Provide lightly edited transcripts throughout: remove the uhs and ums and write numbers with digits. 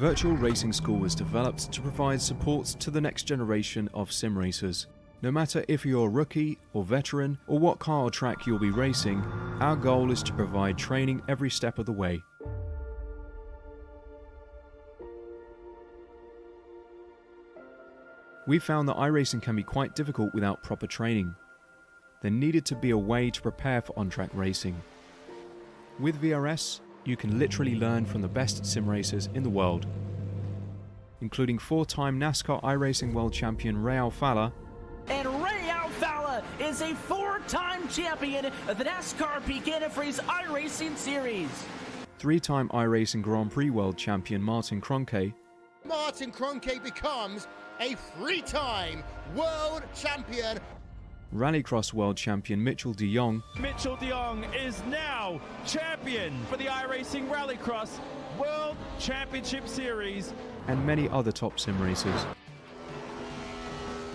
Virtual Racing School was developed to provide support to the next generation of sim racers. No matter if you're a rookie or veteran or what car or track you'll be racing, our goal is to provide training every step of the way. We found that iRacing can be quite difficult without proper training. There needed to be a way to prepare for on-track racing. With VRS, you can literally learn from the best sim racers in the world, including 4-time NASCAR iRacing World Champion Ray Alfala. And Ray Alfala is a 4-time champion of the NASCAR Peak Antifreeze iRacing Series. 3-time iRacing Grand Prix World Champion Martin Kroenke. Martin Kroenke becomes a 3-time world champion. Rallycross World Champion Mitchell de Jong. Mitchell de Jong is now champion for the iRacing Rallycross World Championship Series. And many other top sim racers.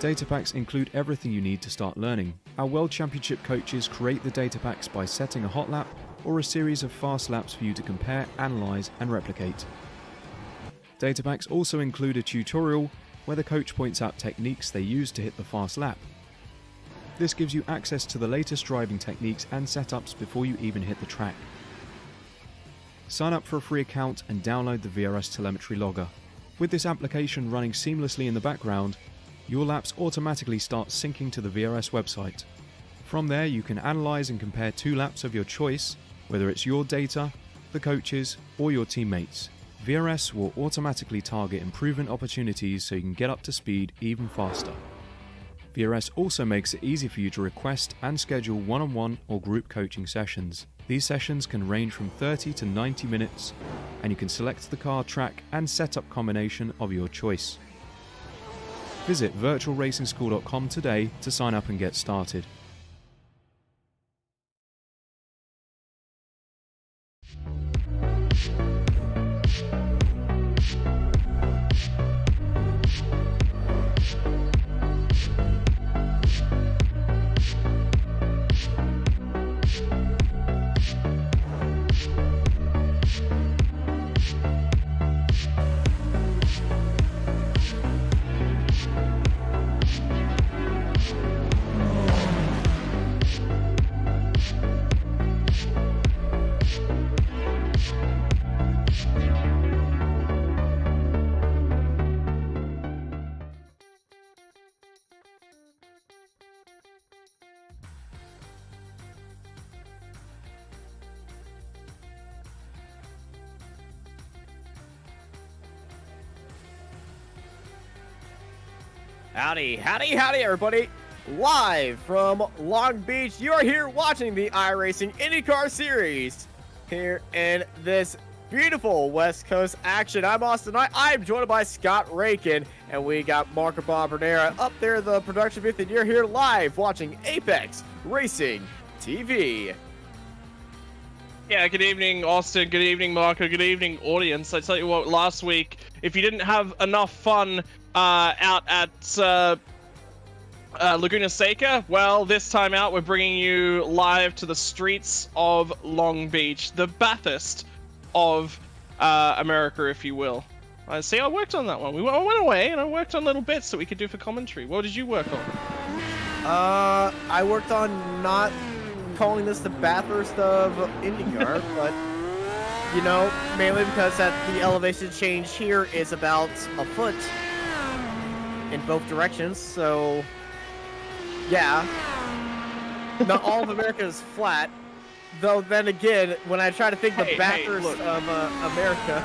Data packs include everything you need to start learning. Our World Championship coaches create the data packs by setting a hot lap or a series of fast laps for you to compare, analyze, and replicate. Data packs also include a tutorial where the coach points out techniques they use to hit the fast lap. This gives you access to the latest driving techniques and setups before you even hit the track. Sign up for a free account and download the VRS telemetry logger. With this application running seamlessly in the background, your laps automatically start syncing to the VRS website. From there, you can analyze and compare 2 laps of your choice, whether it's your data, the coaches, or your teammates. VRS will automatically target improvement opportunities so you can get up to speed even faster. VRS also makes it easy for you to request and schedule one-on-one or group coaching sessions. These sessions can range from 30 to 90 minutes, and you can select the car, track, and setup combination of your choice. Visit virtualracingschool.com today to sign up and get started. Howdy, howdy, howdy, everybody! Live from Long Beach, you are here watching the iRacing IndyCar Series here in this beautiful West Coast action. I'm Austin Knight. I'm joined by Scott Rakin, and we got Marco Bombernera up there in the production booth, and you're here live watching Apex Racing TV. Yeah, good evening, Austin. Good evening, Marco. Good evening, audience. I tell you what, last week, if you didn't have enough fun out at Laguna Seca, well, this time out, we're bringing you live to the streets of Long Beach, the Bathurst of America, if you will. See, I worked on that one. I went away and I worked on little bits that we could do for commentary. What did you work on? I worked on not calling this the Bathurst of IndyCar, but you know, mainly because that the elevation change here is about a foot in both directions, so yeah. Not all of America is flat, though. Then again, when I try to think the Bathurst of America,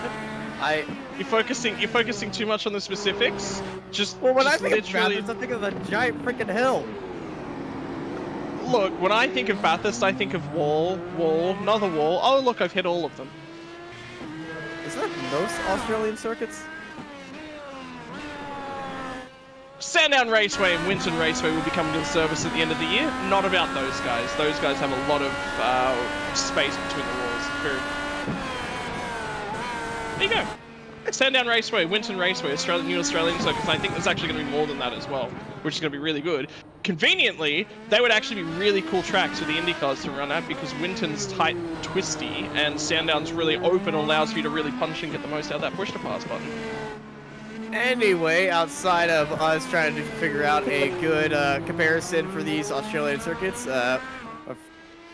you're focusing too much on the specifics. When I think of Bathurst, I think of a giant freaking hill. Look, when I think of Bathurst, I think of wall, another wall. Oh, look, I've hit all of them. Isn't that most Australian circuits? Sandown Raceway and Winton Raceway will be coming to the service at the end of the year. Not about those guys. Those guys have a lot of space between the walls. There you go. Sandown Raceway, Winton Raceway, New Australian circuits. I think there's actually going to be more than that as well, which is going to be really good. conveniently, they would actually be really cool tracks for the IndyCars to run at because Winton's tight and twisty and Sandown's really open and allows you to really punch and get the most out of that push-to-pass button. Anyway, outside of us trying to figure out a good comparison for these Australian circuits,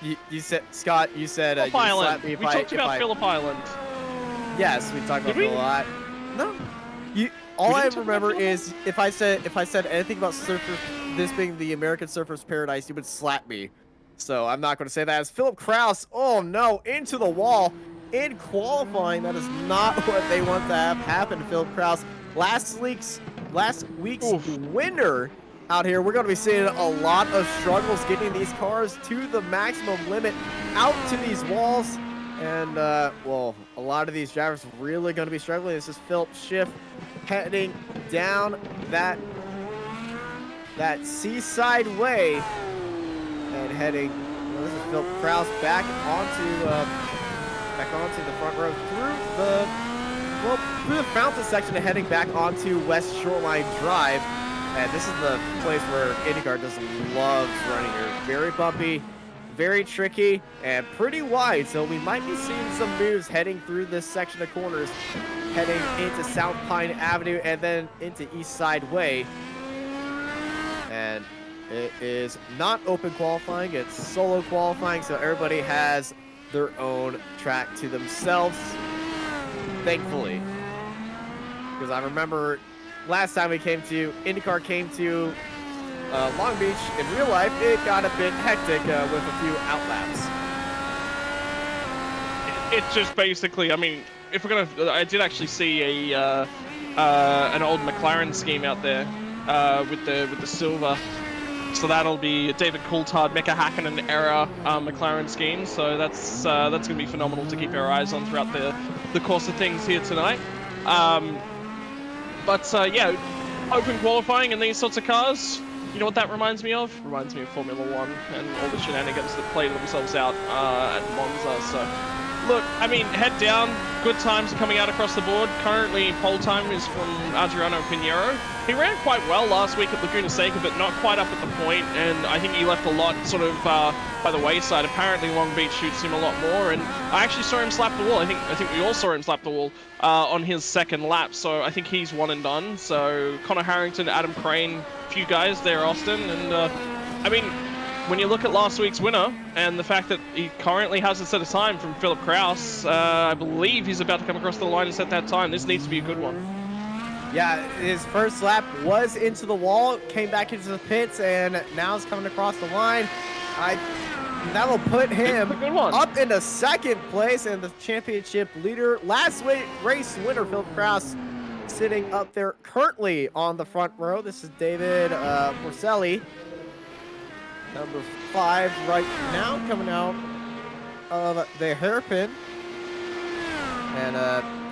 you said, Scott, you said Phillip you Island. slapped me if We talked about Phillip Island. Yes, we talked about Did we? it a lot. No, all I remember is if I said anything about surfers, this being the American surfer's paradise, you would slap me. So I'm not going to say that. As Philip Kraus, oh no, into the wall in qualifying. That is not what they want to have happen to Philip Kraus. Last week's winner out here. We're going to be seeing a lot of struggles getting these cars to the maximum limit out to these walls. And, well, a lot of these drivers really going to be struggling. This is Philip Schiff heading down that seaside way and heading, well, this is Philip Kraus back onto the front row through the fountain section and heading back onto West Shoreline Drive. And this is the place where IndyCar just loves running here. Very bumpy, very tricky, and pretty wide. So we might be seeing some moves heading through this section of corners, heading into South Pine Avenue and then into East Side Way. And it is not open qualifying, it's solo qualifying, so everybody has their own track to themselves, thankfully. Because I remember last time IndyCar came to Long Beach, in real life, it got a bit hectic with a few outlaps. It's just basically, I mean, if we're gonna, I did actually see an old McLaren scheme out there with the silver. So that'll be David Coulthard, Mecca Hakkinen era McLaren scheme. So that's gonna be phenomenal to keep our eyes on throughout the course of things here tonight. Yeah, open qualifying in these sorts of cars. You know what that reminds me of? Reminds me of Formula One and all the shenanigans that play themselves out at Monza. So, look, I mean, head down. Good times are coming out across the board. Currently, pole time is from Adriano Pinheiro. He ran quite well last week at Laguna Seca, but not quite up at the point, and I think he left a lot sort of by the wayside. Apparently, Long Beach shoots him a lot more, and I actually saw him slap the wall. I think we all saw him slap the wall on his second lap, so I think he's one and done. So Connor Harrington, Adam Crane, few guys there, Austin, and I mean, when you look at last week's winner and the fact that he currently has a set of time from Philip Kraus, I believe he's about to come across the line and set that time. This needs to be a good one. Yeah, his first lap was into the wall, came back into the pits, and now is coming across the line. That will put him up into second place, and the championship leader, last race winner, Philip Kraus, sitting up there currently on the front row. This is David Porcelli, number 5 right now, coming out of the hairpin. And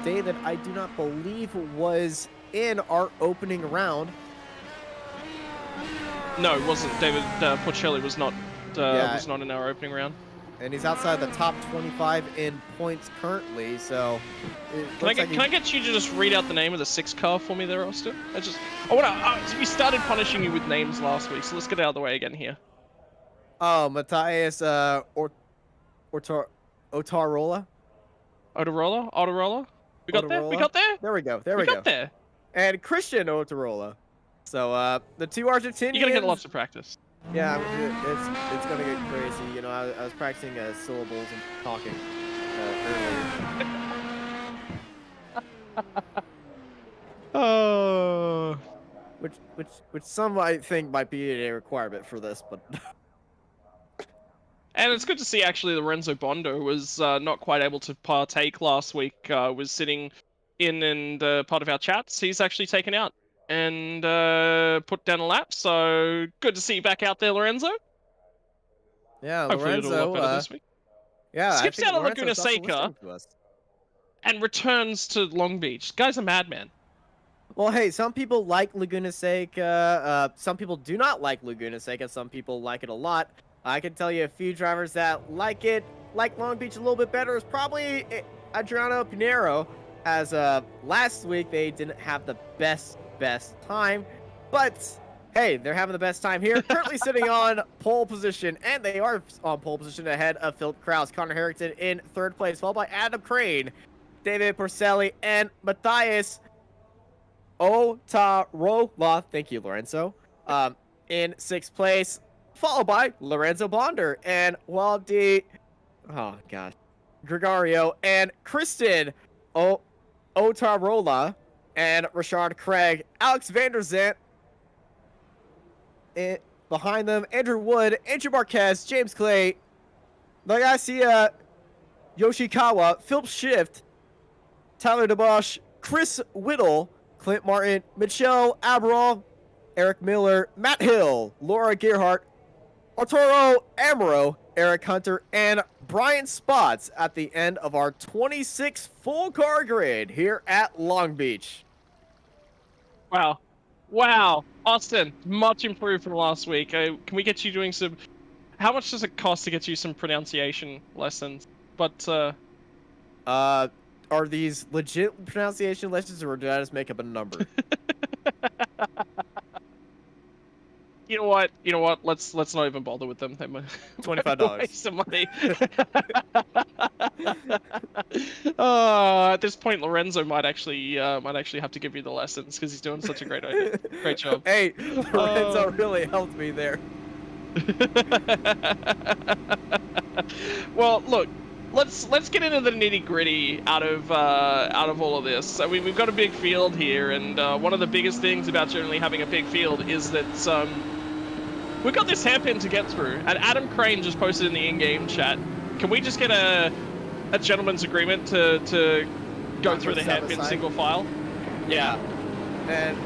David, I do not believe, was in our opening round. No, it wasn't. David Porcelli was not in our opening round. And he's outside the top 25 in points currently, so... Can I get you to just read out the name of the 6 car for me there, Austin? We started punishing you with names last week, so let's get it out of the way again here. Oh, Matthias Otarola? Otarola? We got there? We got there? There we go. We got there. And Christian Otarola. So, the 2 Argentinians... You're gonna get lots of practice. Yeah, it's gonna get crazy. You know, I was practicing syllables and talking earlier. Oh. Which some might think might be a requirement for this, but. And it's good to see actually Lorenzo Bondo was not quite able to partake last week. Was sitting in the part of our chats. He's actually taken out and put down a lap. So good to see you back out there, Lorenzo. Yeah, Hopefully Lorenzo. it'll look better this week. Yeah, skips out of Laguna Seca and returns to Long Beach. Guy's a madman. Well, hey, some people like Laguna Seca. Some people do not like Laguna Seca. Some people like it a lot. I can tell you a few drivers that like it, like Long Beach a little bit better. Is probably Adriano Pinheiro. As last week, they didn't have the best time, but hey, they're having the best time here. Currently sitting on pole position, and they are on pole position ahead of Philip Kraus. Connor Harrington in 3rd place, followed by Adam Crane, David Porcelli, and Matthias Otarola. Thank you, Lorenzo. In 6th place, followed by Lorenzo Bonder and Gregorio and Kristen Otarola and Rashard Craig, Alex Vanderzant. Behind them, Andrew Wood, Andrew Marquez, James Clay, Nagasia Yoshikawa, Philip Shift, Tyler DeBosch, Chris Whittle, Clint Martin, Michelle Aberall, Eric Miller, Matt Hill, Laura Gerhardt, Arturo Amaro, Eric Hunter, and Brian Spots at the end of our 26 full car grid here at Long Beach. Wow. Wow. Austin, much improved from last week. Can we get you doing some... How much does it cost to get you some pronunciation lessons? But, are these legit pronunciation lessons, or did I just make up a number? You know what? Let's not even bother with them. They might $25. waste some money. At this point, Lorenzo might actually have to give you the lessons because he's doing such a great job. Hey, Lorenzo really helped me there. Well, look, let's get into the nitty-gritty out of all of this. I mean, we've got a big field here, and one of the biggest things about generally having a big field is that we've got this hairpin to get through. And Adam Crane just posted in the in-game chat. Can we just get a gentleman's agreement to go through the hairpin single file? Yeah. And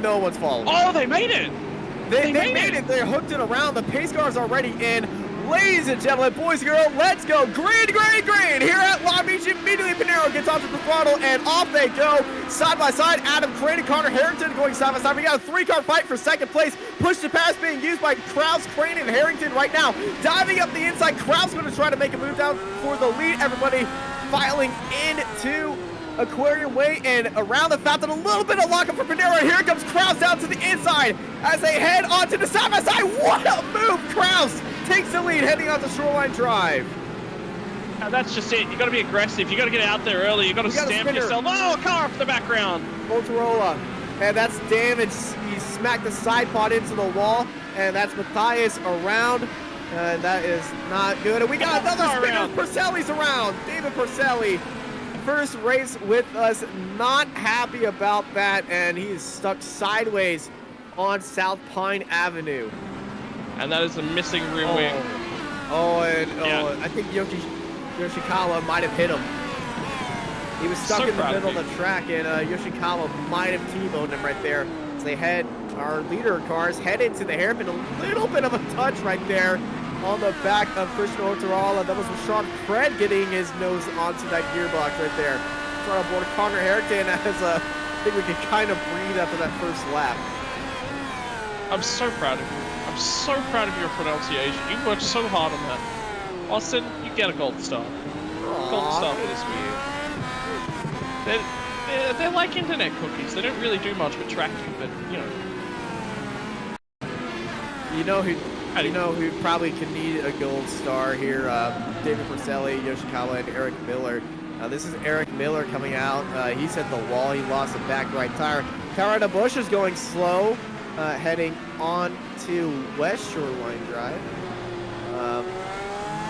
no one's following. Oh, they made it! They made it. They hooked it around. The pace cars are already in. Ladies and gentlemen, boys and girls, let's go. Green here at Long Beach. Immediately Pinero gets onto the throttle, and off they go. Side by side, Adam Crane and Connor Harrington going side by side. We got a 3-car fight for 2nd place. Push to pass being used by Kraus, Crane, and Harrington right now. Diving up the inside, Kraus going to try to make a move down for the lead. Everybody filing into Aquarium Way and around the fountain. A little bit of lockup for Pinero. Here comes Kraus down to the inside as they head onto the side by side. What a move, Kraus! Takes the lead heading onto Shoreline Drive. And that's just it. You got to be aggressive. You got to get out there early. You got to stamp yourself. Oh, a car off the background. Motorola. And that's damage. He smacked the side pod into the wall. And that's Matthias around. And that is not good. And we got another spinner. Porcelli's around. David Porcelli. First race with us. Not happy about that. And he is stuck sideways on South Pine Avenue. And that is a missing rear wing. I think Yoshikawa might have hit him. He was stuck in the middle of the track, and Yoshikawa might have T-boned him right there. As they our leader cars head into the hairpin. A little bit of a touch right there on the back of Christian Otarala. That was Rashad Craig getting his nose onto that gearbox right there. Trying to board Connor Harrington as I think we can kind of breathe after that first lap. I'm so proud of you. I'm so proud of your pronunciation. You worked so hard on that. Austin, you get a gold star. Gold star for this week. They're like internet cookies. They don't really do much but track you, but You know who probably could need a gold star here? David Porcelli, Yoshikawa, and Eric Miller. This is Eric Miller coming out. He's hit the wall. He lost the back right tire. Colorado Busch is going slow, heading on to West Shoreline Drive.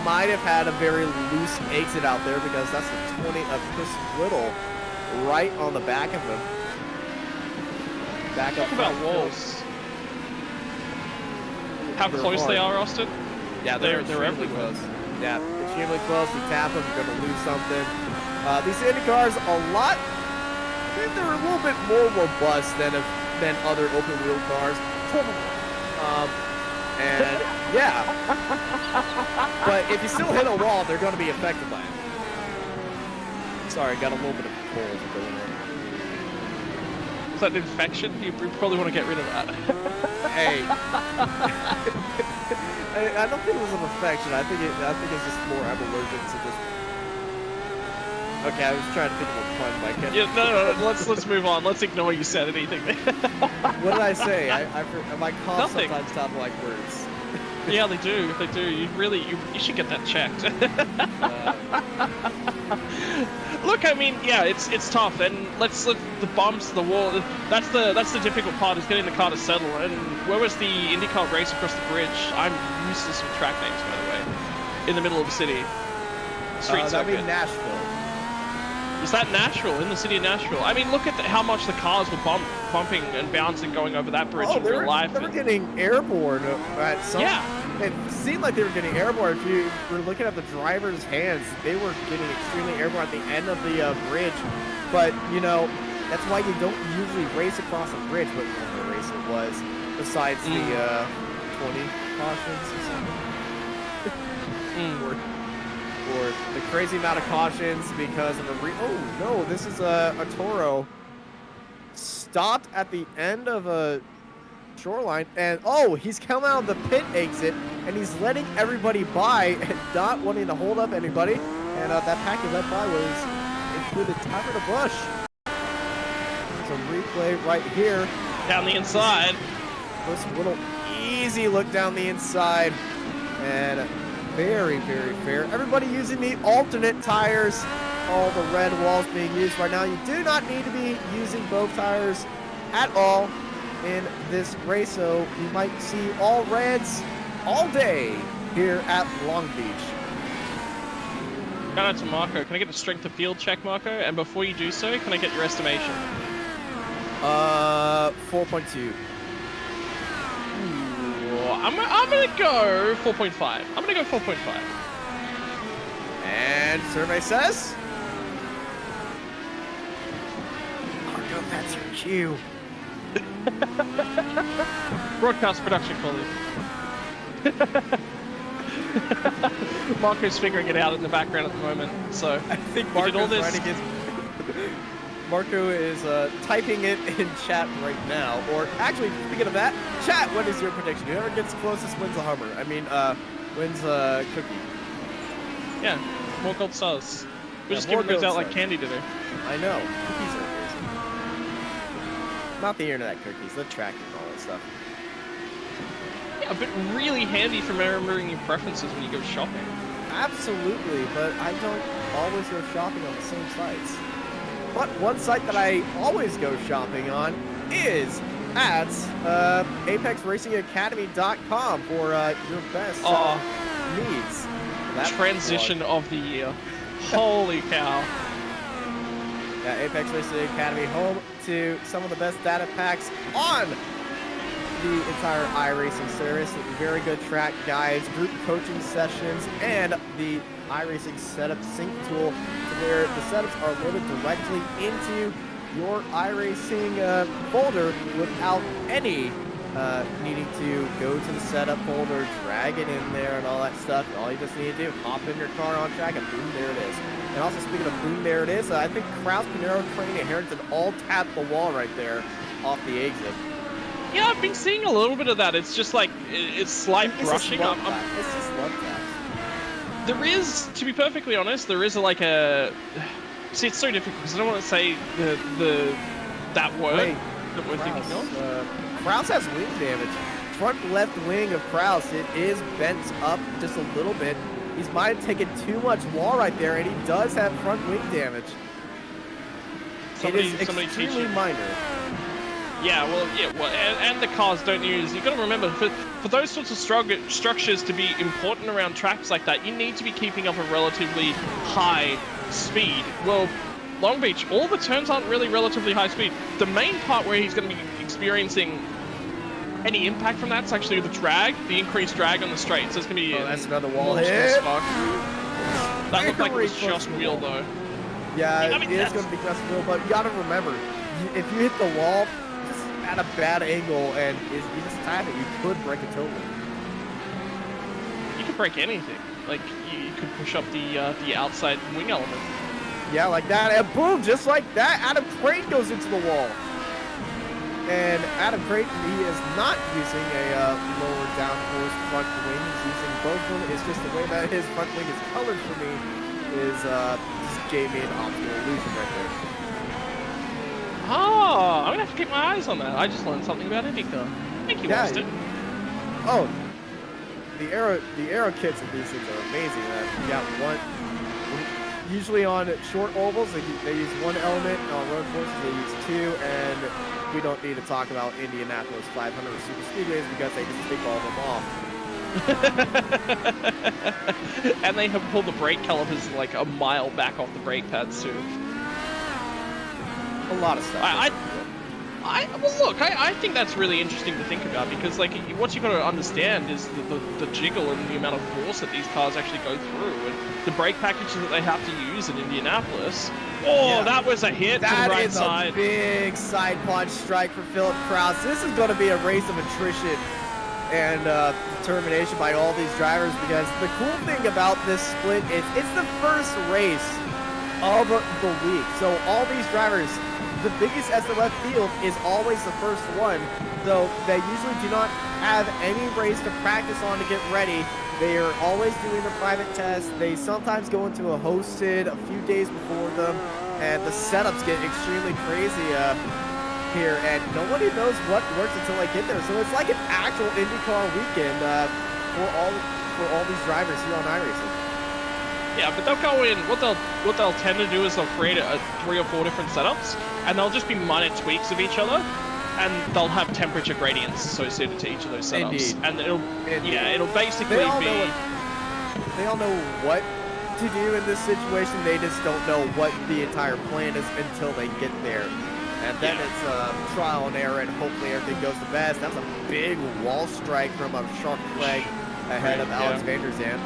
Might have had a very loose exit out there because that's the 20 of Chris Whittle right on the back of him. Back up. Talk about walls. How close they are, Austin? Yeah, they're extremely close. Yeah, extremely close. You tap them, you're going to lose something. These IndyCars, they're a little bit more robust than other open wheel cars. And yeah, but if you still hit a wall, they're going to be affected by it. Sorry, got a little bit of cold going on. Is that an infection? You probably want to get rid of that. Hey, I don't think it was an infection. I think it's just more I'm allergic to this. Okay, I was trying to think of a pun, Mike. Yeah, no, let's move on. Let's ignore you said anything there. What did I say? My coughs Nothing. sometimes sound like words. Yeah, they do. They do. You should get that checked. Look, I mean, yeah, it's tough, and let's look the bumps, the wall. That's the difficult part is getting the car to settle. And where was the IndyCar race across the bridge? I'm useless with track names, by the way. In the middle of the city. Street That'd be circuit. Nashville. Is that Nashville? In the city of Nashville? I mean, look at how much the cars were bumping and bouncing going over that bridge in real life. They were getting airborne at some. Yeah. It seemed like they were getting airborne. If you were looking at the driver's hands, they were getting extremely airborne at the end of the bridge. But, you know, that's why you don't usually race across a bridge. But what kind of race it was, besides the 20 cautions or something. Or the crazy amount of cautions because of a oh no, this is a Toro stopped at the end of a shoreline, and oh, he's come out of the pit exit and he's letting everybody by and not wanting to hold up anybody, and that pack he let by was included Tyler DeBush. There's a replay right here Down the inside. First little easy look down the inside, and very, very fair. Everybody using the alternate tires. All the red walls being used right now. You do not need to be using both tires at all in this race, so you might see all reds all day here at Long Beach. Shout out to Marco. Can I get a strength of field check, Marco? And before you do so, can I get your estimation? 4.2. I'm gonna go 4.5. I'm gonna go 4.5. And survey says, Marco, that's your cue. Broadcast production quality. Marco's figuring it out in the background at the moment, so I think we did all Marco's this. writing his... Marco is typing it in chat right now. Or actually, speaking of that, chat, what is your prediction? Whoever gets closest wins a Hummer. I mean, wins a cookie. Yeah, more gold stars. We're just more giving those gold out like stars. candy today. I know. Cookies are amazing. Not the internet cookies, the tracking and all that stuff. Yeah, but really handy for remembering your preferences when you go shopping. Absolutely, but I don't always go shopping on the same sites. But one site that I always go shopping on is at ApexRacingAcademy.com for your best needs. That Transition of the year. Holy cow. Yeah, Apex Racing Academy, home to some of the best data packs on the entire iRacing service. Very good track guides, group coaching sessions, and the iRacing setup sync tool, where the setups are loaded directly into your iRacing folder without any needing to go to the setup folder, drag it in there and all that stuff. All you just need to do, hop in your car on track, and boom, there it is. And also, speaking of boom, there it is, I think Kraus, Pinero, Crane, and Harrington all tapped the wall right there off the exit. Yeah, I've been seeing a little bit of that. It's just like, it's slight brushing. It's just love tap. There is, to be perfectly honest, there is See, it's so difficult because I don't want to say that word that we're thinking of. Kraus has wing damage. Front left wing of Kraus, it is bent up just a little bit. He's might have taken too much wall right there, and he does have front wing damage. It is extremely minor. Yeah, well, and the cars don't use. You've got to remember, for those sorts of structures to be important around tracks like that, you need to be keeping up a relatively high speed. Well, Long Beach, all the turns aren't really relatively high speed. The main part where he's going to be experiencing any impact from that's actually the drag, the increased drag on the straight. So it's going to be. Oh, that's another wall hit. That looked like it was just wheel though. Yeah, I mean, it is going to be just wheel, but you got to remember, if you hit the wall just at a bad angle and you just tap it, you could break a toe ring. You could break anything. Like you could push up the outside wing element. Yeah, like that, and boom, just like that, Adam Creighton goes into the wall. And Adam Creighton, he is not using a lower downforce front wing. He's using both of them. It's just the way that his front wing is colored for me. just gave me an optical illusion right there. Oh, I'm gonna have to keep my eyes on that. I just learned something about IndyCar. Thank you, Austin. Oh, the aero kits of these things are amazing. You got one. Usually on short ovals, they use one element. On road courses, they use two, and we don't need to talk about Indianapolis 500 super speedways because they just take all of them off. And they have pulled the brake calipers like a mile back off the brake pads too. A lot of stuff. Well, look, I think that's really interesting to think about because, like, what you got to understand is the jiggle and the amount of force that these cars actually go through, and the brake packages that they have to use in Indianapolis. Oh, yeah. That was a hit to the right side. That is a big side punch strike for Philip Krause. This is going to be a race of attrition and determination by all these drivers because the cool thing about this split is it's the first race of the week. So all these drivers, the biggest SOF field is always the first one, though they usually do not have any race to practice on to get ready. They are always doing the private tests. They sometimes go into a hosted a few days before them, and the setups get extremely crazy here, and nobody knows what works until they get there. So it's like an actual IndyCar weekend for all these drivers here on iRacing. Yeah, but they'll go in. What they'll tend to do is they'll create 3 or 4 different setups, and they'll just be minor tweaks of each other, and they'll have temperature gradients associated to each of those setups. Indeed. And it'll basically they all know what to do in this situation. They just don't know what the entire plan is until they get there. And then it's trial and error, and hopefully everything goes the best. That's a big wall strike from a sharp flag ahead of Alex van der Zand.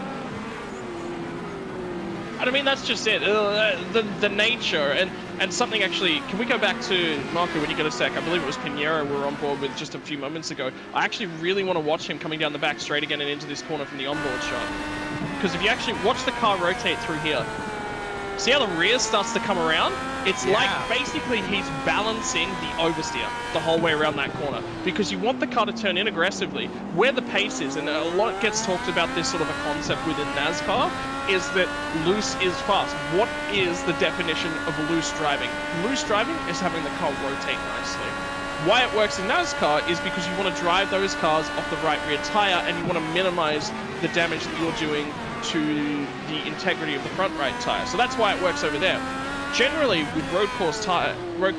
I mean, that's just it. The nature and something actually. Can we go back to Marco when you get a sec? I believe it was Pinheiro we were on board with just a few moments ago. I actually really want to watch him coming down the back straight again and into this corner from the onboard shot. Because if you actually watch the car rotate through here, see how the rear starts to come around? It's like basically he's balancing the oversteer the whole way around that corner because you want the car to turn in aggressively where the pace is, and a lot gets talked about this sort of a concept within NASCAR is that loose is fast. What is the definition of loose driving? Loose driving is having the car rotate nicely. Why it works in NASCAR is because you want to drive those cars off the right rear tire and you want to minimize the damage that you're doing to the integrity of the front right tire. So that's why it works over there. Generally, with road course cars, road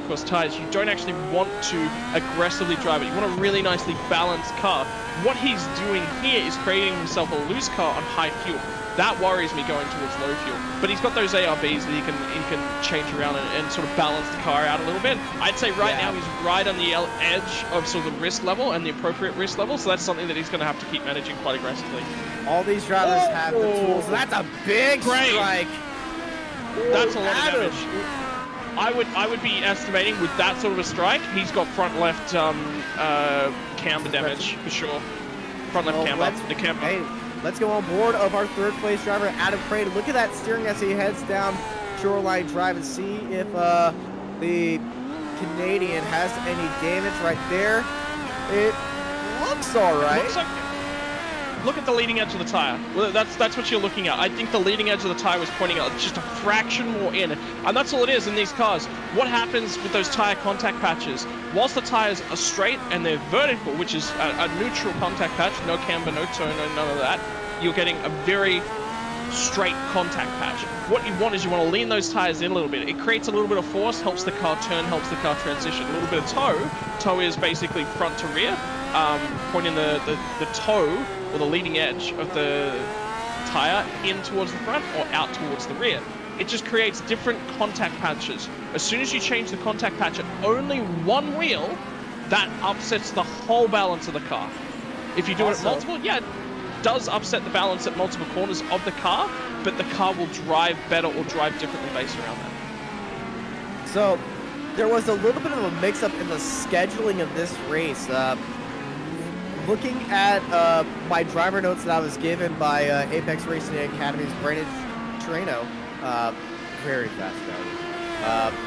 course tires, you don't actually want to aggressively drive it. You want a really nicely balanced car. What he's doing here is creating himself a loose car on high fuel. That worries me going towards low fuel. But he's got those ARBs that he can change around and sort of balance the car out a little bit. I'd say right now he's right on the edge of sort of the risk level and the appropriate risk level. So that's something that he's going to have to keep managing quite aggressively. All these drivers have the tools. That's a big strike. That's a lot of damage. I would be estimating with that sort of a strike, he's got front left camber damage for sure. Front left camber. The camber. Hey, let's go on board of our third place driver, Adam Crane. Look at that steering as he heads down Shoreline Drive and see if the Canadian has any damage right there. It looks all right. Look at the leading edge of the tire. Well, that's what you're looking at. I think the leading edge of the tire was pointing out just a fraction more in, and that's all it is in these cars. What happens with those tire contact patches? Whilst the tires are straight and they're vertical, which is a neutral contact patch, no camber, no toe, no none of that, you're getting a very straight contact patch. What you want is you want to lean those tires in a little bit. It creates a little bit of force, helps the car turn, helps the car transition. A little bit of toe. Toe is basically front to rear, pointing the toe or the leading edge of the tire in towards the front or out towards the rear. It just creates different contact patches. As soon as you change the contact patch at only one wheel, that upsets the whole balance of the car. If you do it at multiple, it does upset the balance at multiple corners of the car, but the car will drive better or drive differently based around that. So there was a little bit of a mix-up in the scheduling of this race. Looking at my driver notes that I was given by Apex Racing Academy's Brandon Treno, very fast driver.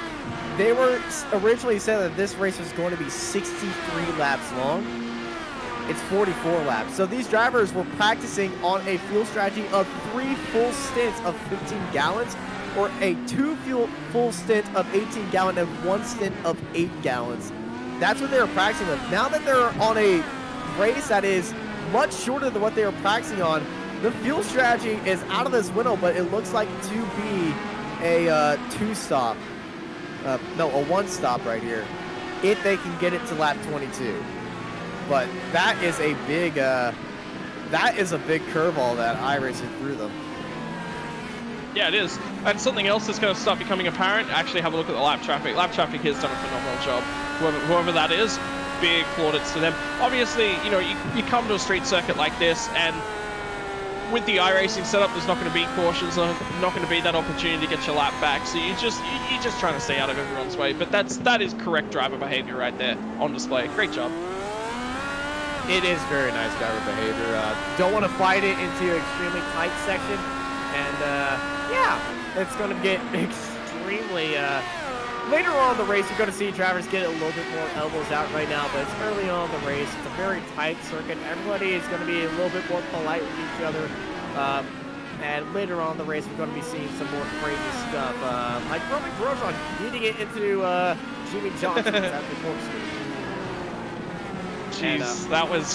They were originally said that this race was going to be 63 laps long. it's 44 laps. So these drivers were practicing on a fuel strategy of 3 full stints of 15 gallons, or a 2 full stint of 18 gallon and 1 stint of 8 gallons. That's what they were practicing with. Now that they're on a race that is much shorter than what they were practicing on, the fuel strategy is out of this window, but it looks like to be a 2-stop. No, a 1-stop right here, if they can get it to lap 22. But that is a big curveball that iRacing threw them. Yeah, it is. And something else that's going to start becoming apparent, actually have a look at the lap traffic. Lap traffic has done a phenomenal job. Whoever that is, big plaudits to them. Obviously, you know, you come to a street circuit like this, and with the iRacing setup, there's not going to be cautions, not going to be that opportunity to get your lap back. So you're just trying to stay out of everyone's way. But that is correct driver behavior right there on display. Great job. It is very nice driver behavior. Don't want to fight it into an extremely tight section, and yeah, it's going to get extremely. Later on in the race, you're going to see drivers get a little bit more elbows out right now, but it's early on in the race. It's a very tight circuit. Everybody is going to be a little bit more polite with each other. And later on in the race, we're going to be seeing some more crazy stuff. Like Roman Grosjean beating it into Jimmy Johnson at the corkscrew. Jeez, that was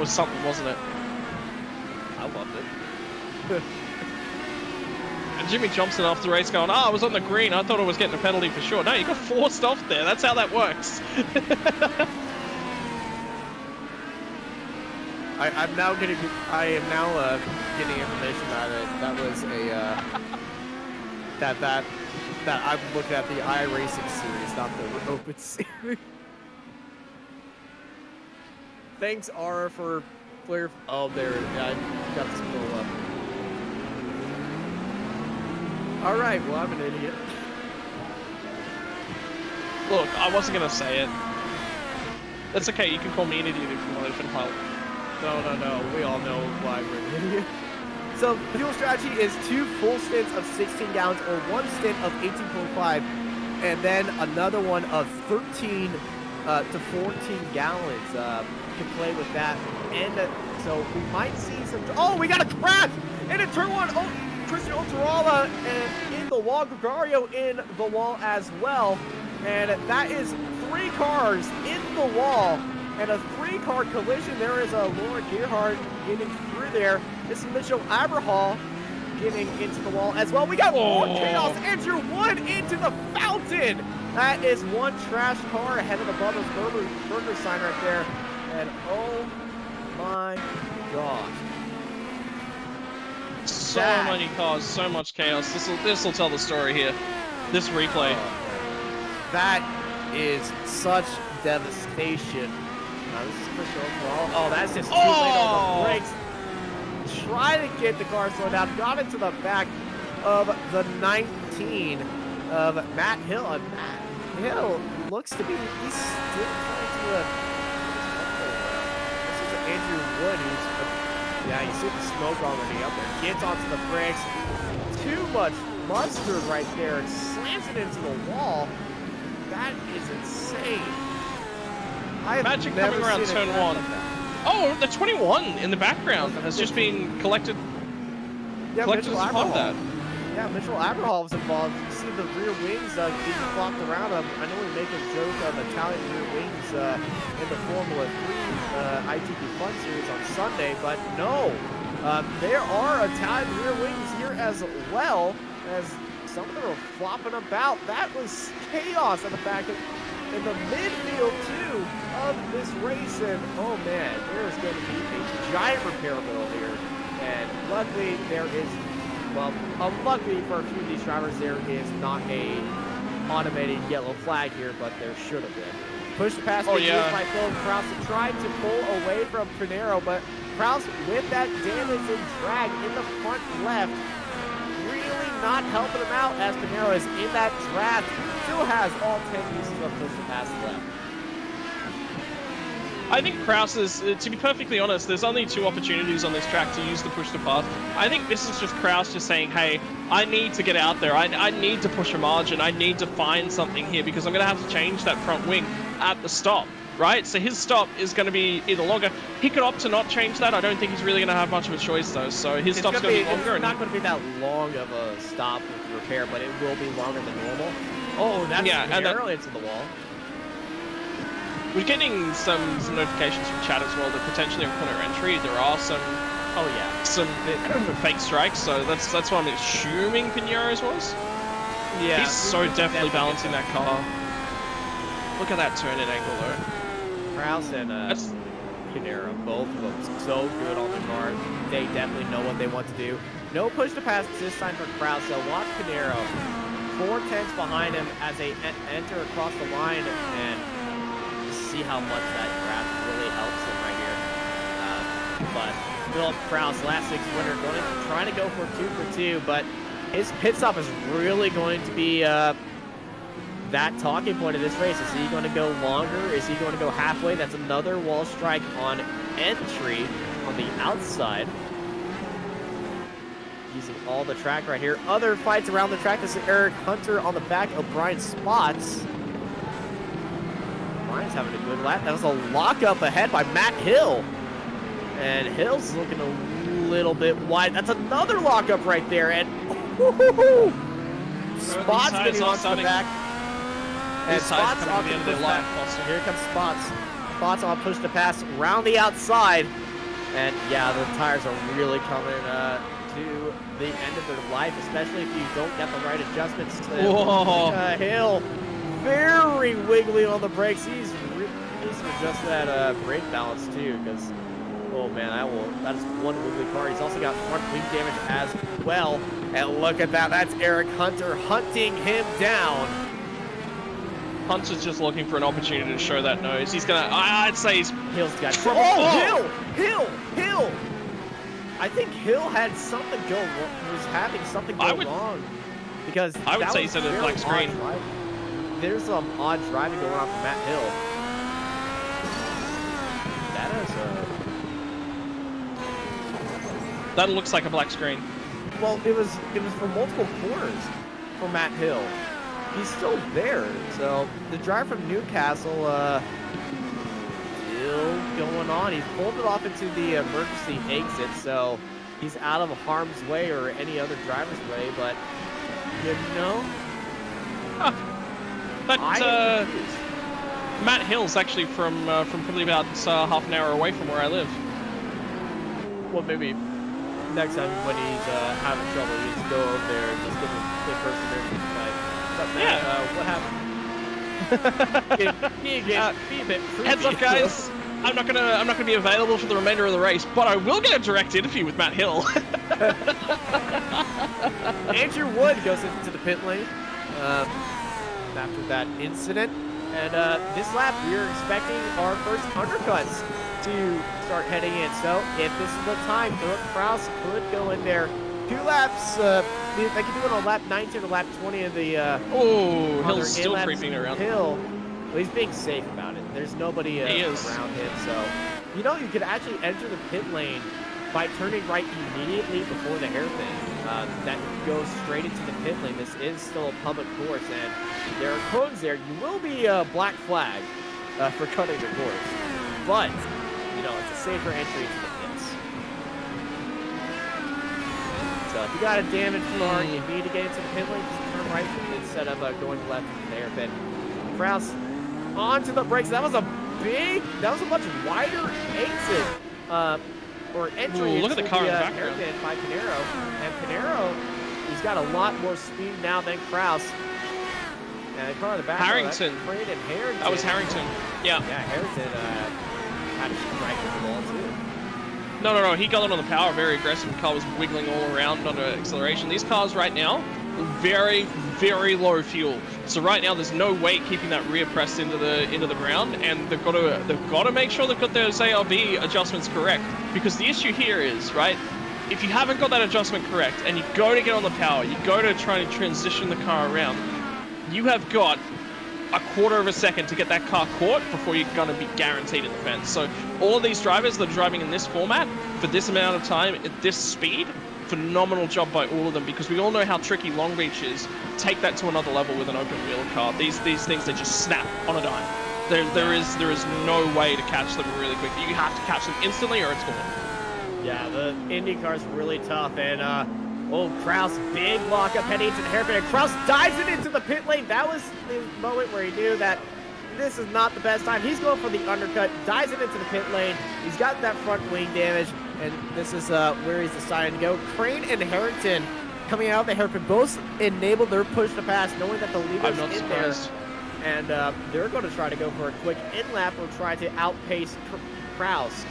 something, wasn't it? I loved it. And Jimmy Johnson after the race going, I was on the green. I thought I was getting a penalty for sure. No, you got forced off there. That's how that works. I am now getting information that was a that I'm looking at the iRacing series, not the Open series. Thanks, Ara, for clear. Oh, there. I got this pull up. All right. Well, I'm an idiot. Look, I wasn't gonna say it. It's okay. You can call me an idiot if you want to help. No. We all know why we're an idiot. So, fuel strategy is 2 full stints of 16 gallons or 1 stint of 18.5, and then another one of 13 to 14 gallons. Can play with that, and so we might see some. Oh, we got a crash in turn 1. Oh, Christian Otorala and in the wall, Gregario in the wall as well, and that is 3 cars in the wall and a 3-car collision. There is a Laura Gerhardt getting through there. This is Mitchell Aberhall getting into the wall as well. We got more chaos. Andrew Wood into the fountain. That is 1 trash car ahead of the Bubba's Burger sign right there. And oh my gosh. So many cars, so much chaos. This will tell the story here. This replay. That is such devastation. This is Chris Overall. Oh, that's just too late on the brakes. Try to get the car slowed down. Got into the back of the 19 of Matt Hill. And Matt Hill looks to be, he's still trying to Andrew Wood, yeah, you see the smoke already up there. Gets onto the brakes. Too much mustard right there and slams it into the wall. That is insane. Imagine coming around turn 1. Oh, the 21 in the background has just been collected. Yeah, collected as part of that. Yeah, Mitchell Aberhall was involved. You see the rear wings being flopped around him. I know we make a joke of Italian rear wings in the Formula 3 ITP Fun Series on Sunday, but no, there are Italian rear wings here as well, as some of them are flopping about. That was chaos at the back in the midfield too of this race, and oh man, there is going to be a giant repair bill here, and luckily there is. Well, unluckily for a few of these drivers, there is not a automated yellow flag here, but there should have been. Pushed past by Phil Kraus to try to pull away from Pinero, but Kraus with that damage and drag in the front left, really not helping him out as Pinero is in that draft, still has all 10 uses of push to pass left. I think Kraus is, to be perfectly honest, there's only 2 opportunities on this track to use the push to pass. I think this is just Kraus just saying, hey, I need to get out there. I need to push a margin. I need to find something here because I'm going to have to change that front wing at the stop. right? So his stop is going to be either longer. He could opt to not change that. I don't think he's really going to have much of a choice though. So his stop's going to be longer. It's not going to be that long of a stop with the repair, but it will be longer than normal. Oh, that's narrow into the wall. We're getting some notifications from chat as well that potentially on corner entry there are some fake strikes. So that's what I'm assuming Pinero's was. Yeah, he's so definitely balancing that car. Look at that turn in angle though. Kraus and Pinero, both of them so good on the car. They definitely know what they want to do. No push to pass this time for Kraus. So watch Pinero. 4/10 behind him as they enter across the line, and see how much that draft really helps him right here. But Philip Kraus, last 6 winner, trying to go for 2 for 2, but his pit stop is really going to be that talking point of this race. Is he going to go longer? Is he going to go halfway? That's another wall strike on entry on the outside. Using all the track right here. Other fights around the track. This is Eric Hunter on the back of Brian Spots. Brian's having a good lap. That was a lockup ahead by Matt Hill. And Hill's looking a little bit wide. That's another lockup right there. And Spots getting onto the back. And Spots on the push pass. Here comes Spots. Spots on push to pass around the outside. And yeah, the tires are really coming to the end of their life, especially if you don't get the right adjustments. Hill, very wiggly on the brakes. He needs to adjust that brake balance too, because oh man, that is one wiggly car. He's also got front wing damage as well. And look at that, that's Eric Hunter hunting him down. Hunter's just looking for an opportunity to show that nose. He's gonna, I'd say Hill's got trouble. Oh, Hill! I think Hill had something was having something go wrong. Because I would say he's at a black screen. There's some odd driving going on from Matt Hill. That looks like a black screen. Well, it was for multiple corners for Matt Hill. He's still there. So the drive from Newcastle still going on. He's pulled it off into the emergency exit, so he's out of harm's way or any other driver's way. But you know, Matt Hill's actually from probably about half an hour away from where I live. Well, maybe next time when he's having trouble, you just go over there and just give him the person there. What happened? Heads up, guys. I'm not gonna be available for the remainder of the race, but I will get a direct interview with Matt Hill. Andrew Wood goes into the pit lane after that incident, and this lap we are expecting our first undercuts to start heading in. So if this is the time, Philip Kraus could go in there. 2 laps. They can do it on lap 19 or lap 20 of the. Hill's still creeping around. Hill, well, he's being safe about it. There's nobody around him, so you know you could actually enter the pit lane by turning right immediately before the hairpin. That goes straight into the pit lane. This is still a public course, and there are cones there. You will be black flagged for cutting the course, but you know it's a safer entry into the pits. So if you got a damaged car, you need to get into the pit lane, just turn right instead of going left into the hairpin. Kraus onto the brakes. That was a much wider exit or entry. Look at the car in the background by Pinero, and Pinero, he's got a lot more speed now than Kraus. And the car in the back. Harrington. That was Harrington. Yeah. Yeah, Harrington had a strike with the ball too. No. He got it on the power, very aggressive. The car was wiggling all around under acceleration. These cars right now, very, very low fuel. So right now, there's no weight keeping that rear pressed into the ground, and they've got to make sure they've got those ARB adjustments correct. Because the issue here is, right, if you haven't got that adjustment correct, and you go to get on the power, you go to try to transition the car around, you have got a quarter of a second to get that car caught before you're going to be guaranteed in the fence. So all of these drivers that are driving in this format for this amount of time at this speed, phenomenal job by all of them, because we all know how tricky Long Beach is. Take that to another level with an open wheel car. These things, they just snap on a dime. There is no way to catch them really quick. You have to catch them instantly or it's gone. Yeah, the IndyCar's really tough, and Kraus, big lockup heading into the hairpin, and Kraus dives it into the pit lane. That was the moment where he knew that this is not the best time. He's going for the undercut, dives it into the pit lane. He's got that front wing damage, and this is where he's deciding to go. Crane and Harrington coming out of the hairpin both enabled their push to pass, knowing that the leader's in there. And they're going to try to go for a quick in-lap or try to outpace Kraus.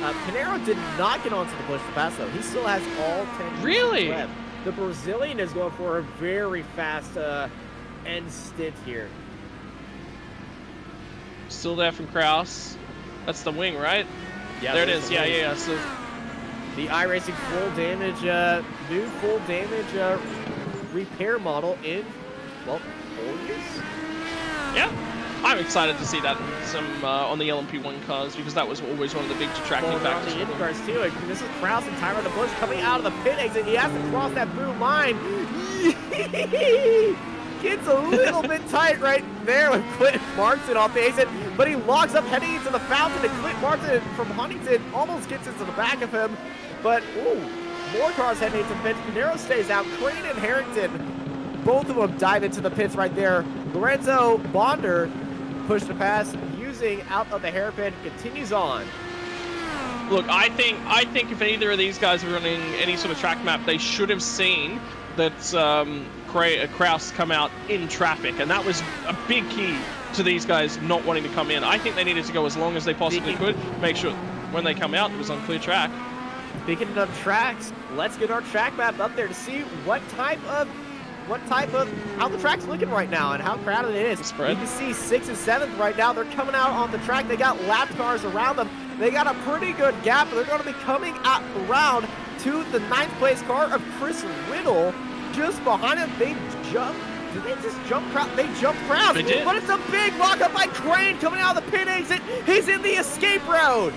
Pinheiro did not get onto the push to pass, though. He still has all 10 really left. The Brazilian is going for a very fast end stint here. Still there from Kraus. That's the wing, right? Yeah, there it is. Yeah. So the iRacing full damage, new full damage repair model in, well, 4 years? Yeah. I'm excited to see that on the LMP1 cars because that was always one of the big detracting factors. On the IndyCars too. And this is Kraus and Tyron the Bush coming out of the pit exit. He has to cross that blue line. Gets a little bit tight right there with Clint Martin off the exit, but he locks up heading into the fountain, and Clint Martin from Huntington almost gets into the back of him. But more cars heading into the pits. Pinheiro stays out. Crane and Harrington, both of them dive into the pits right there. Lorenzo Bonder push to pass, using out of the hairpin, continues on. Look, I think if either of these guys are running any sort of track map, they should have seen that Kraus come out in traffic, and that was a big key to these guys not wanting to come in. I think they needed to go as long as they possibly could, make sure when they come out it was on clear track. Speaking of tracks, let's get our track map up there to see how the track's looking right now and how crowded it is. You can see 6th and 7th right now. They're coming out on the track. They got lap cars around them. They got a pretty good gap. They're going to be coming out around to the 9th place car of Chris Riddle. Just behind him, they jump. Did they just jump Kraus? They jumped Kraus. They did. But it's a big lockup by Crane coming out of the pit exit. He's in the escape road.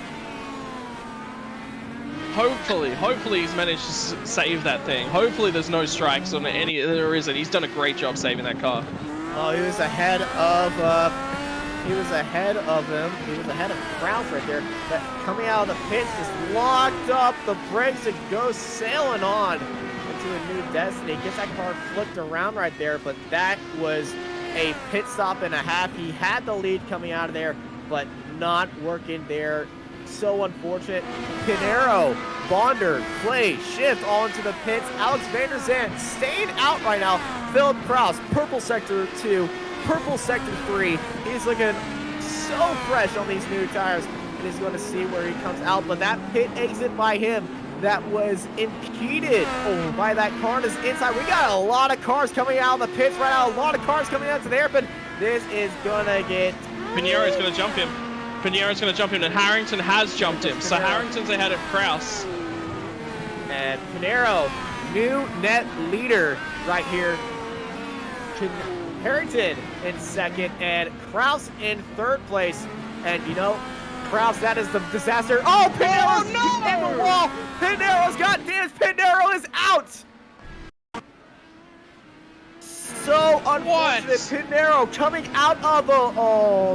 Hopefully he's managed to save that thing. Hopefully there's no strikes on any. There isn't. He's done a great job saving that car. Oh, he was ahead of him. He was ahead of Kraus right there. But coming out of the pits, just locked up the brakes and goes sailing on into a new destiny. Gets that car flipped around right there, but that was a pit stop and a half. He had the lead coming out of there, but not working there. So unfortunate. Pinheiro, Bonder, Clay, Shift all into the pits. Alex Vander Zandt staying out right now. Philip Kraus, purple sector 2, purple sector 3. He's looking so fresh on these new tires, and he's going to see where he comes out. But that pit exit by him, that was impeded by that car on his inside. We got a lot of cars coming out of the pits right now. A lot of cars coming out to the airpin. This is going to get... Pinheiro's going to jump him. Pinheiro's going to jump him, and Harrington has jumped him. So Harrington's ahead of Kraus. And Pinheiro, new net leader right here. Harrington in second, and Kraus in third place. And you know, Kraus, that is the disaster. Oh, Pinheiro's in the wall. Pinheiro's got damage. Pinheiro is out. So unfortunate. Pinheiro coming out of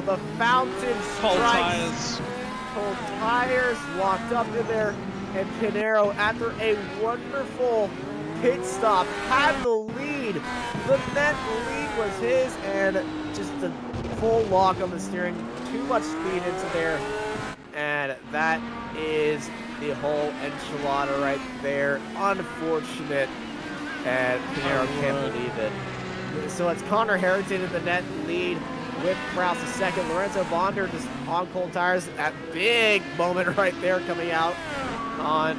the fountain strikes. Cold tires locked up in there, and Pinheiro, after a wonderful pit stop, had the lead. The net lead was his, and just a full lock on the steering. Too much speed into there, and that is the whole enchilada right there. Unfortunate, and Pinheiro can't believe it. So it's Connor Harrington in the net lead with Kraus the second. Lorenzo Bonder just on cold tires. That big moment right there coming out on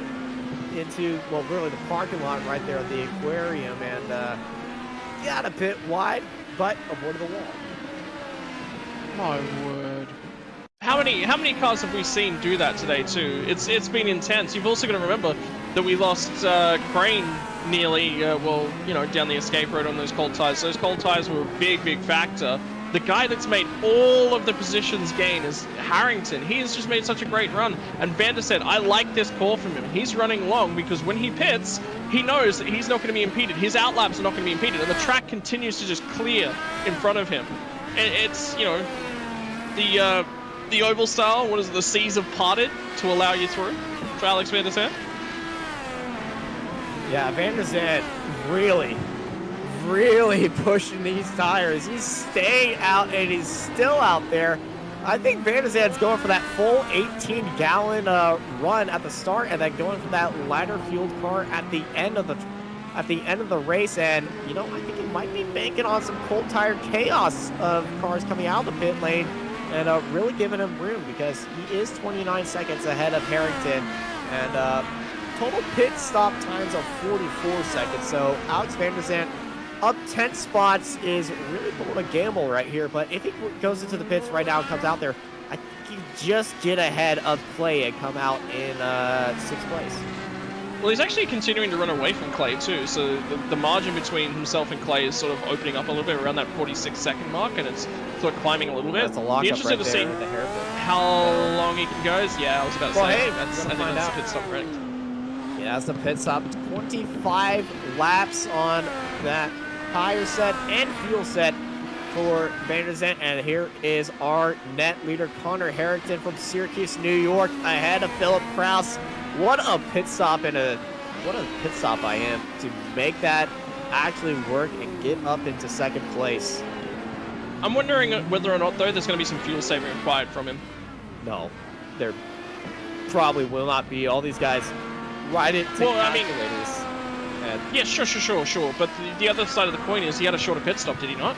into, well, really the parking lot right there at the aquarium, and got a bit wide, but avoided the wall. My word. How many cars have we seen do that today too? It's been intense. You've also got to remember that we lost Crane nearly, down the escape road on those cold tires. Those cold tires were a big factor. The guy that's made all of the positions gain is Harrington. He has just made such a great run. And Vander said, I like this call from him. He's running long because when he pits, he knows that he's not going to be impeded. His outlaps are not going to be impeded. And the track continues to just clear in front of him. It's, the oval style. What is it? The seas have parted to allow you through for Alex Van der Zandt. Yeah, Van der Zandt really pushing these tires. He's staying out and he's still out there. I think Van der Zandt's going for that full 18-gallon run at the start, and then going for that lighter fueled car at the end of the race. And you know, I think he might be banking on some cold tire chaos of cars coming out of the pit lane, and really giving him room, because he is 29 seconds ahead of Harrington, and total pit stop times of 44 seconds. So Alex Van der Zandt up 10 spots is really pulling a gamble right here, but if he goes into the pits right now and comes out there, I think he just get ahead of Clay and come out in 6th place. Well, he's actually continuing to run away from Clay too, so the margin between himself and Clay is sort of opening up a little bit around that 46-second mark, and it's sort of climbing a little bit. That's a lockup Be interested right to there see at the hairpin. how long he can go. Yeah, I was about to say. Hey, I think find that's out. the pit stop correct. Yeah, that's the pit stop. 25 laps on that tire set and fuel set for Van der Zandt, and here is our net leader Connor Harrington from Syracuse, New York, ahead of Philip Kraus. What a pit stop by him to make that actually work and get up into 2nd place. I'm wondering whether or not, though, there's going to be some fuel saving required from him. No, there probably will not be. All these guys ride it to calculators. Yeah, sure. But the other side of the coin is he had a shorter pit stop, did he not?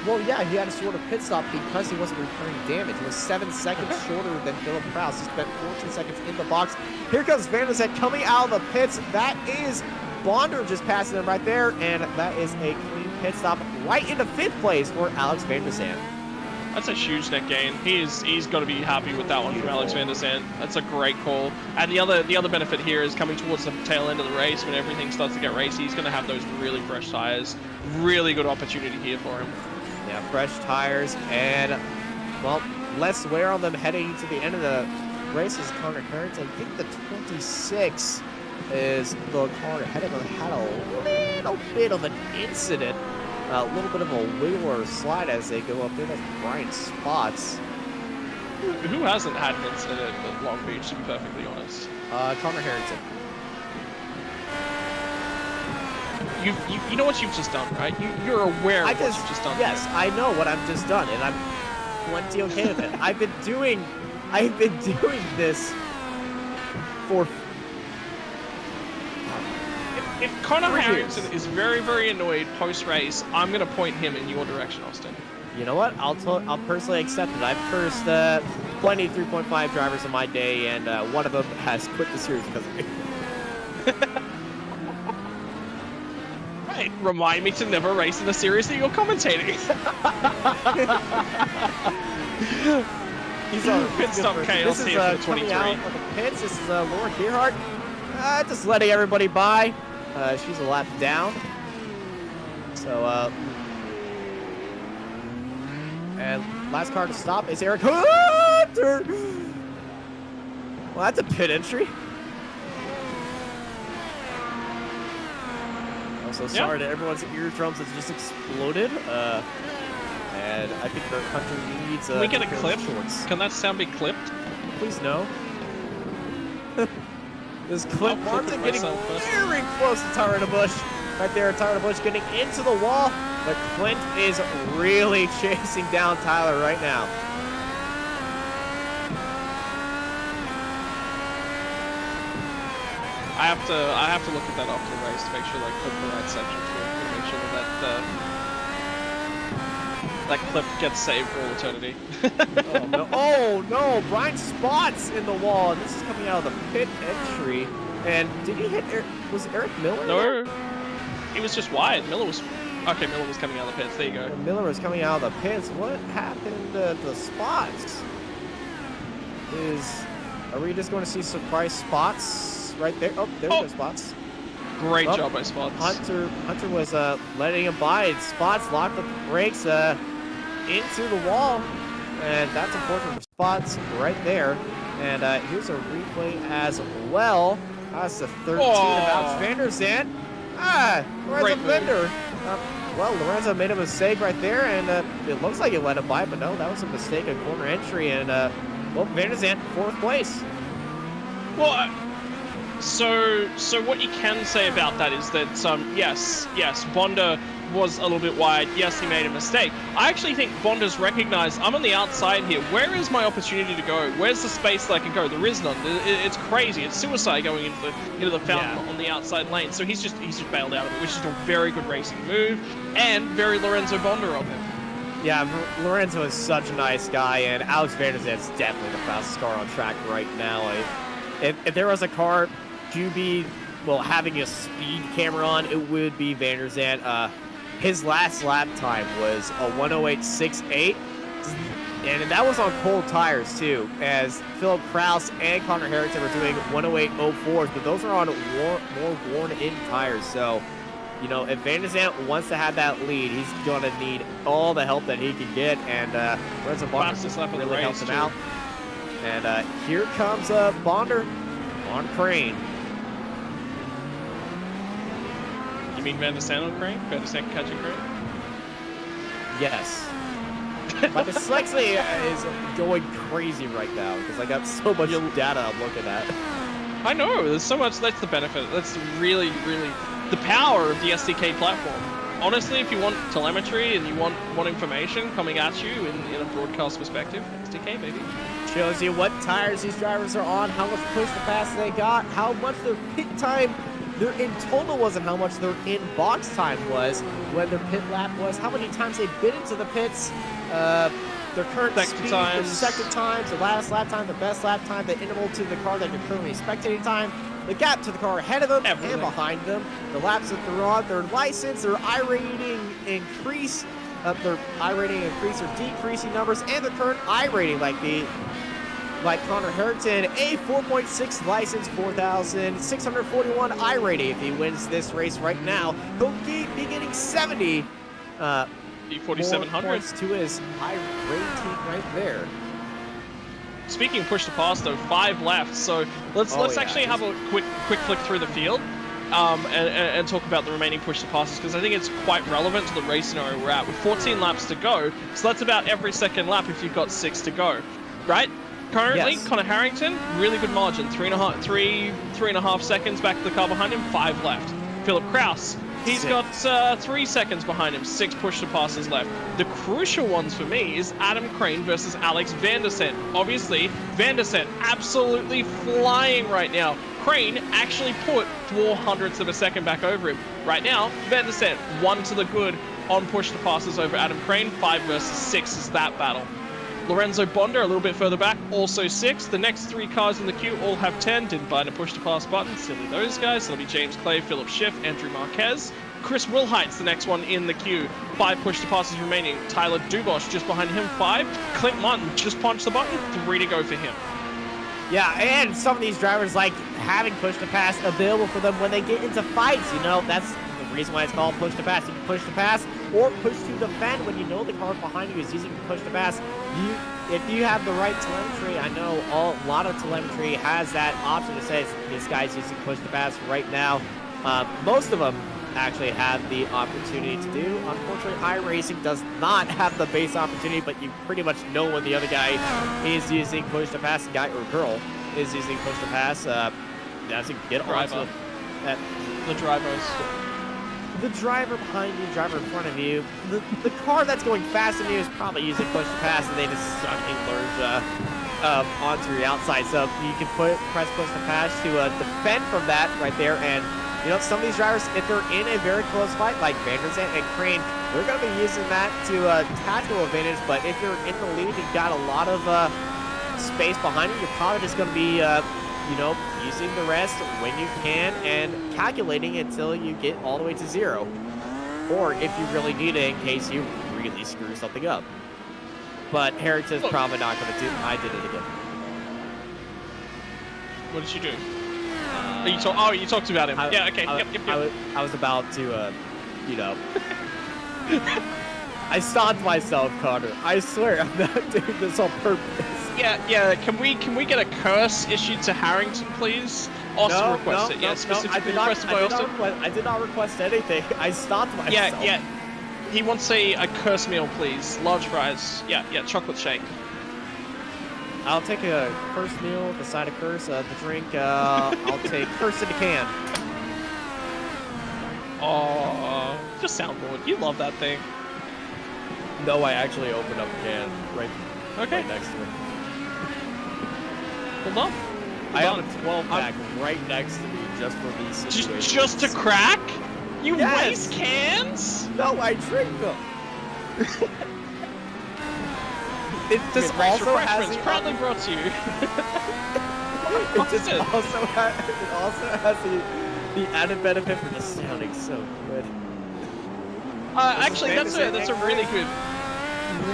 Well, yeah, he had a shorter pit stop because he wasn't repairing damage. He was 7 seconds shorter than Philip Kraus. He spent 14 seconds in the box. Here comes Van der Zandt coming out of the pits. That is Bonder just passing him right there, and that is a clean pit stop right into 5th place for Alex Van der Zandt. That's a huge net gain. He's got to be happy with that one from Alex Van der Zandt. That's a great call. And the other benefit here is coming towards the tail end of the race, when everything starts to get racy, he's going to have those really fresh tires. Really good opportunity here for him. Yeah, fresh tires, and well, less wear on them heading to the end of the race is Connor Harrington. I think the 26 is the car ahead of him. Had a little bit of an incident. A little bit of a wheel or slide as they go up there. That's Brian Spots. Who hasn't had an incident at Long Beach, to be perfectly honest? Connor Harrington. You know what you've just done, right? You're aware of what you've just done. Yes, I know what I've just done, and I'm plenty okay with it. I've been doing this for. If Connor 3 Harrington years. is very, very annoyed post-race, I'm going to point him in your direction, Austin. You know what? I'll personally accept it. I've cursed plenty of 3.5 drivers in my day, and one of them has quit the series because of me. Right. Remind me to never race in a series that you're commentating. He's on Pit stop chaos this here is, for the 23. coming out of the pits. This is Laura Gerhardt. Just letting everybody by. She's a lap down. So, and last car to stop is Eric Hunter. Well, that's a pit entry. I'm so sorry to everyone's eardrums that just exploded. And I think Eric Hunter needs Can we get a pair of clip? shorts. Can that sound be clipped? Please no. This clip I'll clip Martin it getting myself first. very close to Tyler in the Bush. Right there, Tyler Bush getting into the wall. But Clint is really chasing down Tyler right now. I have to look at that after the race to make sure that I clip the right section through. To make sure that clip gets saved for all eternity. Oh no, Brian Spots in the wall, and this is coming out of the pit entry. And did he hit was Eric Miller? No, he was just wide. Miller was coming out of the pits. There you go. Miller was coming out of the pits. What happened to the Spots? Are we just going to see surprise Spots right there? Oh, there goes Spots. Great job by Spots. Hunter was letting him by. And Spots locked up the brakes into the wall, and that's unfortunate for Spots right there. And here's a replay as well. That's the 13 of Alex Van der Zandt. Where's Great the move. bender? well, Lorenzo made a mistake right there, and it looks like it let him by, but no, that was a mistake at corner entry, and well, Van der Zandt 4th place. Well, so what you can say about that is that yes, Bonda was a little bit wide. Yes, he made a mistake. I actually think Bonda's recognized, I'm on the outside here. Where is my opportunity to go? Where's the space that I can go? There is none. It's crazy. It's suicide going into the fountain on the outside lane. So he's just bailed out of it, which is a very good racing move and very Lorenzo Bonda of him. Yeah, Lorenzo is such a nice guy, and Alex Van der Zandt's definitely the fastest car on track right now. If there was a car to be, well, having a speed camera on, it would be Van der Zandt. His last lap time was a 1:08.68, and that was on cold tires too, as Philip Kraus and Connor Harrington were doing 1:08.04s, but those are on more worn-in tires. So, you know, if Van der Zandt wants to have that lead, he's going to need all the help that he can get, and Lorenzo Bonder really helps him out. And here comes Bonder on Crane. You mean Van der Zandt on Crane? Van der Zandt catching Crane? Yes. My dyslexia is going crazy right now because I got so much data I'm looking at. I know, there's so much, that's the benefit. That's really, really the power of the SDK platform. Honestly, if you want telemetry and you want information coming at you in a broadcast perspective, SDK, baby. Shows you what tires these drivers are on, how much push to pass they got, how much their pit time their in total was, and how much their in-box time was, when their pit lap was, how many times they've been into the pits, their current speed, their second times, the last lap time, the best lap time, the interval to the car that you're currently spectating time, the gap to the car ahead of them and behind them, the laps that they're on, their license, their iRating increase, their iRating increase or decreasing numbers, and their current iRating, like Connor Harrington, a 4.6 license, 4,641 iRating. If he wins this race right now, he'll be getting 70 4,700 points to his iRating right there. Speaking of push to pass though, 5 left, so let's actually have a quick flick through the field and talk about the remaining push to passes, because I think it's quite relevant to the race scenario we're at. With 14 laps to go, so that's about every second lap if you've got 6 to go, right? Currently, yes. Connor Harrington, really good margin, 3.5 seconds back to the car behind him, 5 left. Philip Kraus, he's got 3 seconds behind him, 6 push to passes left. The crucial ones for me is Adam Crane versus Alex Van der Zandt. Obviously, Van der Zandt absolutely flying right now. Crane actually put 0.04 of a second back over him. Right now, Van der Zandt 1 to the good on push to passes over Adam Crane. 5 versus 6 is that battle. Lorenzo Bonda a little bit further back, also 6. The next 3 cars in the queue all have 10. Didn't find a push to pass button. Silly those guys. That'll be James Clay, Philip Schiff, Andrew Marquez. Chris Wilhite's the next one in the queue. 5 push to passes remaining. Tyler Dubosch just behind him, 5. Clint Martin just punched the button. 3 to go for him. Yeah, and some of these drivers like having push to pass available for them when they get into fights. You know, that's the reason why it's called push to pass. You can push to pass or push to defend when you know the car behind you is using push to pass. If you have the right telemetry, I know a lot of telemetry has that option to say this guy's using push to pass right now. Most of them actually have the opportunity to do. Unfortunately, iRacing does not have the base opportunity, but you pretty much know when the other guy is using push to pass, guy or girl is using push to pass. As you get onto that, the drivers. The driver behind you, driver in front of you, the car that's going faster than you is probably using push to pass, and they just suddenly lurch onto the outside. So you can press push to pass to defend from that right there. And you know, some of these drivers, if they're in a very close fight, like Van der Zandt and Crane, they're going to be using that to tactical advantage. But if you're in the lead, you've got a lot of space behind you, you're probably just going to be you know, using the rest when you can and calculating until you get all the way to 0. Or if you really need it in case you really screw something up. But Harrington's probably not going to do it. I did it again. What did you do? You talked about him. Yeah, okay. Yep. I was about to, you know. I stopped myself, Connor. I swear, I'm not doing this on purpose. Yeah. Can we get a curse issued to Harrington, please? Austin requested it. Yeah, specifically requested by Austin. I did not request anything. I stopped myself. He wants a curse meal, please. Large fries. Yeah, chocolate shake. I'll take a curse meal, the side of curse, the drink, I'll take curse in the can. Oh, just soundboard. You love that thing. No, I actually opened up a can right next to me. Hold on. I have a 12-pack right next to me just for these situations. Just to crack? You Yes. waste cans? No, I drink them. It just Mid-race also has refreshments proudly brought to you. it also has the added benefit for just sounding so good. Actually, that's a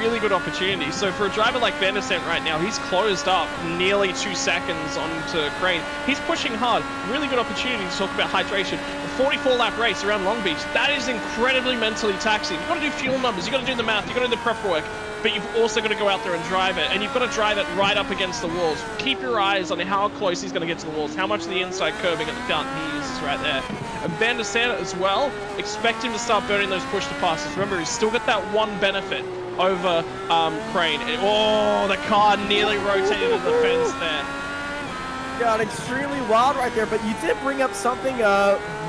really good opportunity. So for a driver like Van der Sent right now, he's closed up nearly 2 seconds onto Crane. He's pushing hard. Really good opportunity to talk about hydration. A 44-lap race around Long Beach. That is incredibly mentally taxing. You've got to do fuel numbers. You've got to do the math. You've got to do the prep work. But you've also got to go out there and drive it. And you've got to drive it right up against the walls. Keep your eyes on how close he's going to get to the walls. How much of the inside curbing at the fountain he uses right there. And Van der Sent as well, expect him to start burning those push-to-passes. Remember, he's still got that one benefit over Crane. Oh, the car nearly rotated in the fence there. Got extremely wild right there, but you did bring up something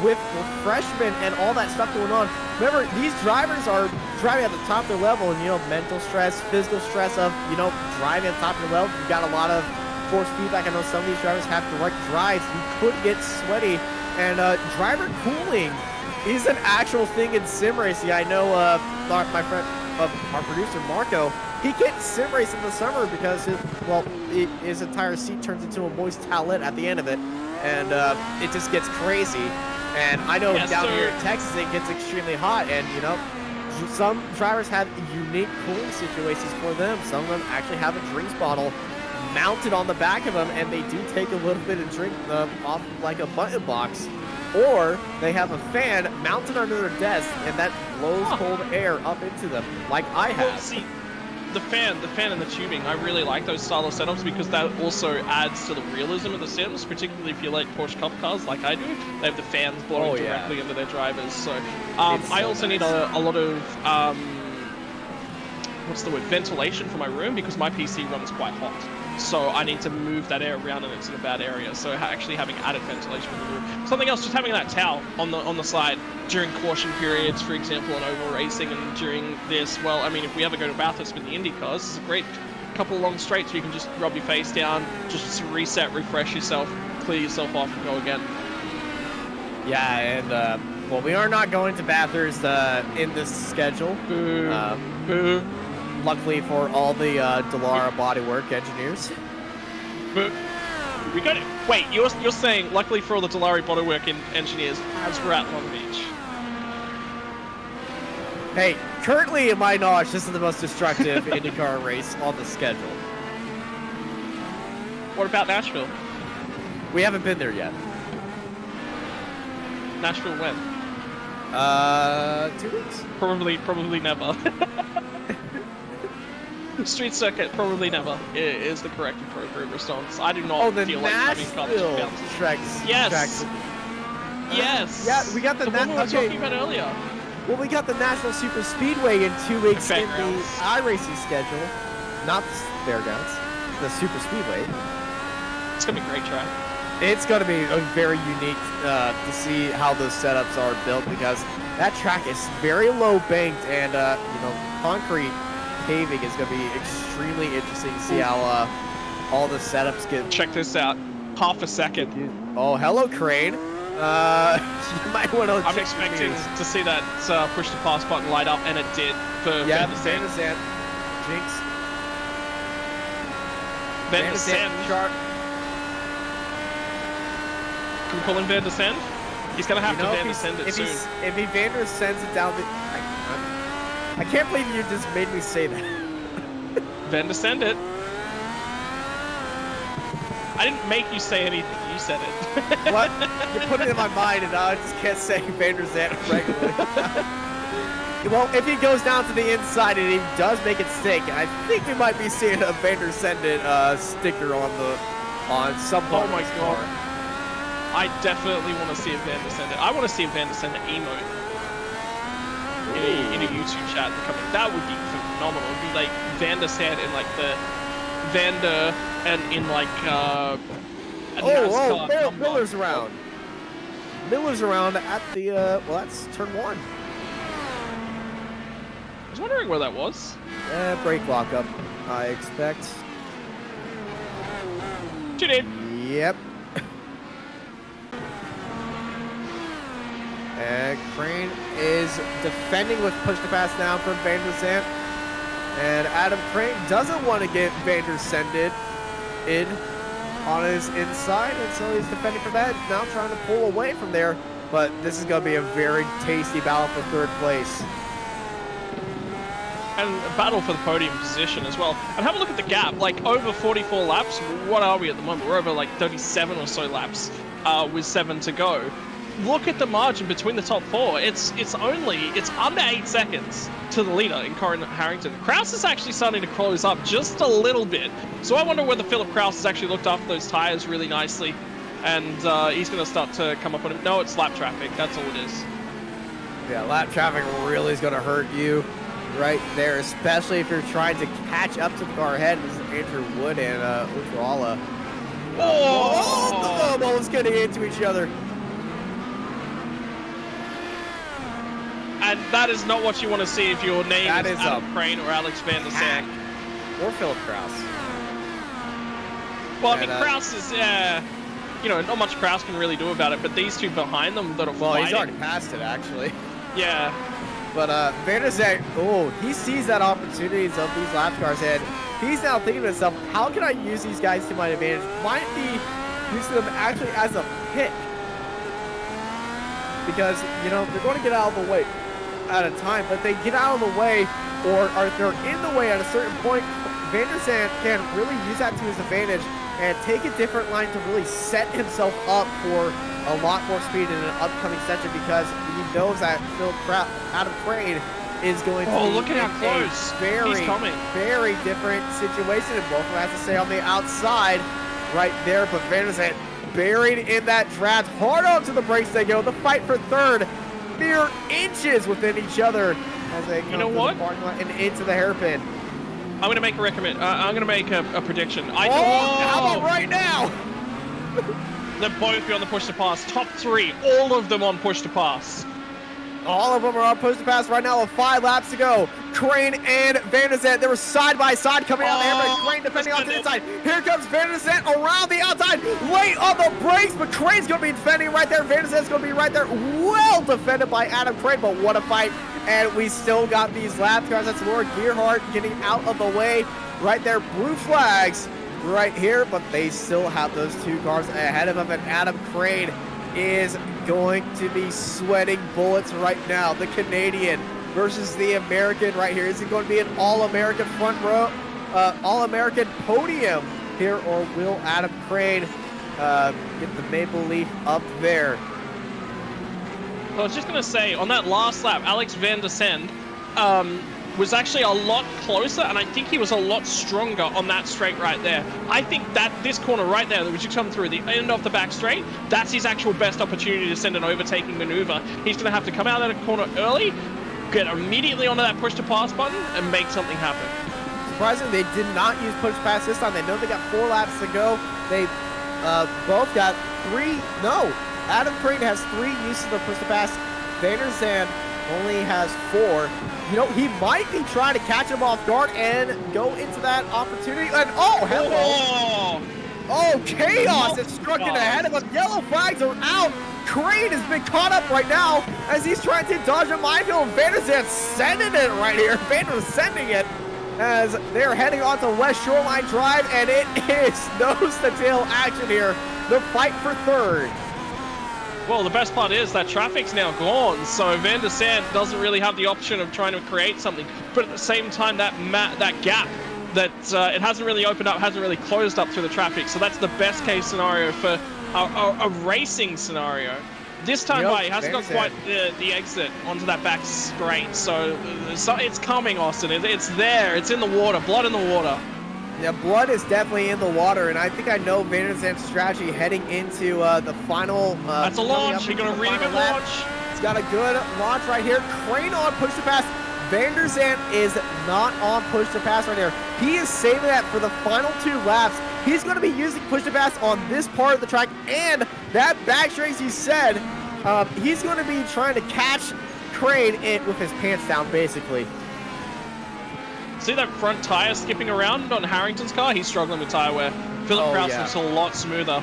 with refreshment and all that stuff going on. Remember, these drivers are driving at the top of their level, and, you know, mental stress, physical stress of, you know, driving at the top of your level. You've got a lot of force feedback. I know some of these drivers have direct drives. You could get sweaty, and driver cooling is an actual thing in sim racing. I know my friend, our producer Marco, he gets sim race in the summer because his entire seat turns into a moist towelette at the end of it, and it just gets crazy. And I know down here in Texas it gets extremely hot, and you know, some drivers have unique cooling situations for them. Some of them actually have a drinks bottle mounted on the back of them, and they do take a little bit of drink off like a button box. Or they have a fan mounted under their desk, and that blows cold air up into them, like I have. Well, see, the fan and the tubing, I really like those style of setups because that also adds to the realism of the sims, particularly if you like Porsche Cup cars like I do. They have the fans blowing directly into their drivers. So I also need a lot of what's the word, ventilation for my room because my PC runs quite hot. So I need to move that air around and it's in a bad area. So actually having added ventilation in the room. Something else, just having that towel on the side during caution periods, for example, and oval racing, and during this. Well, I mean, if we ever go to Bathurst with the IndyCars, this is a great couple of long straights where you can just rub your face down, just reset, refresh yourself, clear yourself off, and go again. Yeah, and well, we are not going to Bathurst in this schedule. Boo. Boo. Luckily for all the Dallara bodywork engineers. But we got it. Wait, you're saying luckily for all the Dallara bodywork engineers as we're at Long Beach. Hey, currently in my knowledge, this is the most destructive IndyCar race on the schedule. What about Nashville? We haven't been there yet. Nashville when? 2 weeks? Probably never. Street circuit, probably never, is the correct appropriate response. I do not feel like having Nashville tracks. Yes. Yes. Yeah, we got the one we were talking about earlier. Well, we got the National Super Speedway in 2 weeks in the iRacing schedule, not the fairgrounds, the Super Speedway. It's gonna be a great track. It's gonna be very unique to see how those setups are built because that track is very low banked and you know, concrete paving is going to be extremely interesting to see how all the setups get. Check this out. Half a second. Oh, hello, Crane. You might want to. I'm expecting to see that push the pass button light up, and it did for Van der Sent. Jinx. Van der Sent. Can we call him Van der Sent? He's going to have to Van der Sent it soon. If he Van der Sends it down the. I can't believe you just made me say that. Van der Sent it. I didn't make you say anything. You said it. What? You put it in my mind, and I just can't say Van der Sent regularly. Well, if he goes down to the inside and he does make it stick, I think we might be seeing a Van der Sent sticker on some part. Oh my god! I definitely want to see a Van der Sent. I want to see a Van der Sent emote. in a YouTube chat. That would be phenomenal. It'd be like Van der Sande in like the Vander and in like a NASCAR Miller's around. Miller's around at the well, that's turn 1. I was wondering where that was. Brake lockup, I expect. You did. Yep. And Crane is defending with push to pass down from Van der Sande. And Adam Crane doesn't want to get Van der Sande in on his inside, and so he's defending for that. Now trying to pull away from there, but this is going to be a very tasty battle for 3rd place. And a battle for the podium position as well. And have a look at the gap. Like, over 44 laps, what are we at the moment? We're over like 37 or so laps with 7 to go. Look at the margin between the top 4. It's under 8 seconds to the leader in Corin Harrington. Kraus is actually starting to close up just a little bit. So I wonder whether Philip Kraus has actually looked after those tires really nicely. And he's going to start to come up on him. No, it's lap traffic. That's all it is. Yeah, lap traffic really is going to hurt you right there, especially if you're trying to catch up to the car ahead. This is Andrew Wood and Utrala. Oh, the almost getting into each other. And that is not what you want to see if your name is Adam Crane or Alex Van der Sande. Or Philip Kraus. Well, I mean, Kraus is, you know, not much Kraus can really do about it, but these two behind them that are fighting. Well, he's already passed it, actually. Yeah. But Van der Sande, he sees that opportunities of these lap cars, and he's now thinking to himself, how can I use these guys to my advantage? Might be using them actually as a pick. Because, you know, they're going to get out of the way at a time, but they get out of the way, or they're in the way at a certain point, Van der Sande can really use that to his advantage and take a different line to really set himself up for a lot more speed in an upcoming section, because he knows that Adam Crane is going to be look at how close. He's coming. Very different situation, and both of them have to stay on the outside right there, but Van der Sande buried in that draft, hard onto the brakes they go. The fight for 3rd, mere inches within each other as they come through the parking lot and into the hairpin. I'm going to make I'm going to make a prediction. How about right now? They're both on the push to pass. Top 3, all of them on push to pass. All of them are on push to pass right now with 5 laps to go. Crane and Van der Sande, they were side by side coming out there, but Crane defending on the inside. Here comes Van der Sande around the outside, late on the brakes, but Crane's going to be defending right there. Van der Sande's going to be right there. Well defended by Adam Crane, but what a fight. And we still got these lap cars. That's Laura Gearhart getting out of the way right there. Blue flags right here, but they still have those 2 cars ahead of them, and Adam Crane is going to be sweating bullets right now. The Canadian versus the American right here. Is it going to be an all-American front row, all-American podium here, or will Adam Crane get the maple leaf up there? I was just going to say, on that last lap, Alex Van der Sande was actually a lot closer, and I think he was a lot stronger on that straight right there. I think that this corner right there, which you come through the end of the back straight, that's his actual best opportunity to send an overtaking maneuver. He's going to have to come out of that corner early, get immediately onto that push to pass button, and make something happen. Surprisingly, they did not use push to pass this time. They know they got 4 laps to go. They both got 3. No, Adam Crane has 3 uses of the push to pass. Van der Sande only has 4. You know, he might be trying to catch him off guard and go into that opportunity. And oh, hello! Oh, chaos! It's struck in ahead of him. Yellow flags are out. Crane has been caught up right now as he's trying to dodge a minefield. Van der Sande sending it right here. Van der sending it as they're heading onto West Shoreline Drive, and it is nose-to-tail action here. The fight for 3rd. Well, the best part is that traffic's now gone, so Van der Sande doesn't really have the option of trying to create something. But at the same time, that gap, that it hasn't really opened up, hasn't really closed up through the traffic. So that's the best case scenario for a racing scenario. This time, he hasn't got quite the exit onto that back straight. So it's coming, Austin. It's there. It's in the water. Blood in the water. Yeah, blood is definitely in the water, and I think I know Van der Sande's strategy heading into the final. That's a launch. You're going to really good launch. He's got a good launch right here. Crane on push to pass. Van der Zandt is not on push to pass right there. He is saving that for the final 2 laps. He's going to be using push to pass on this part of the track, and that back straight, as you said, he's going to be trying to catch Crane in with his pants down, basically. See that front tire skipping around on Harrington's car? He's struggling with tire wear. Philip Kraus looks a lot smoother.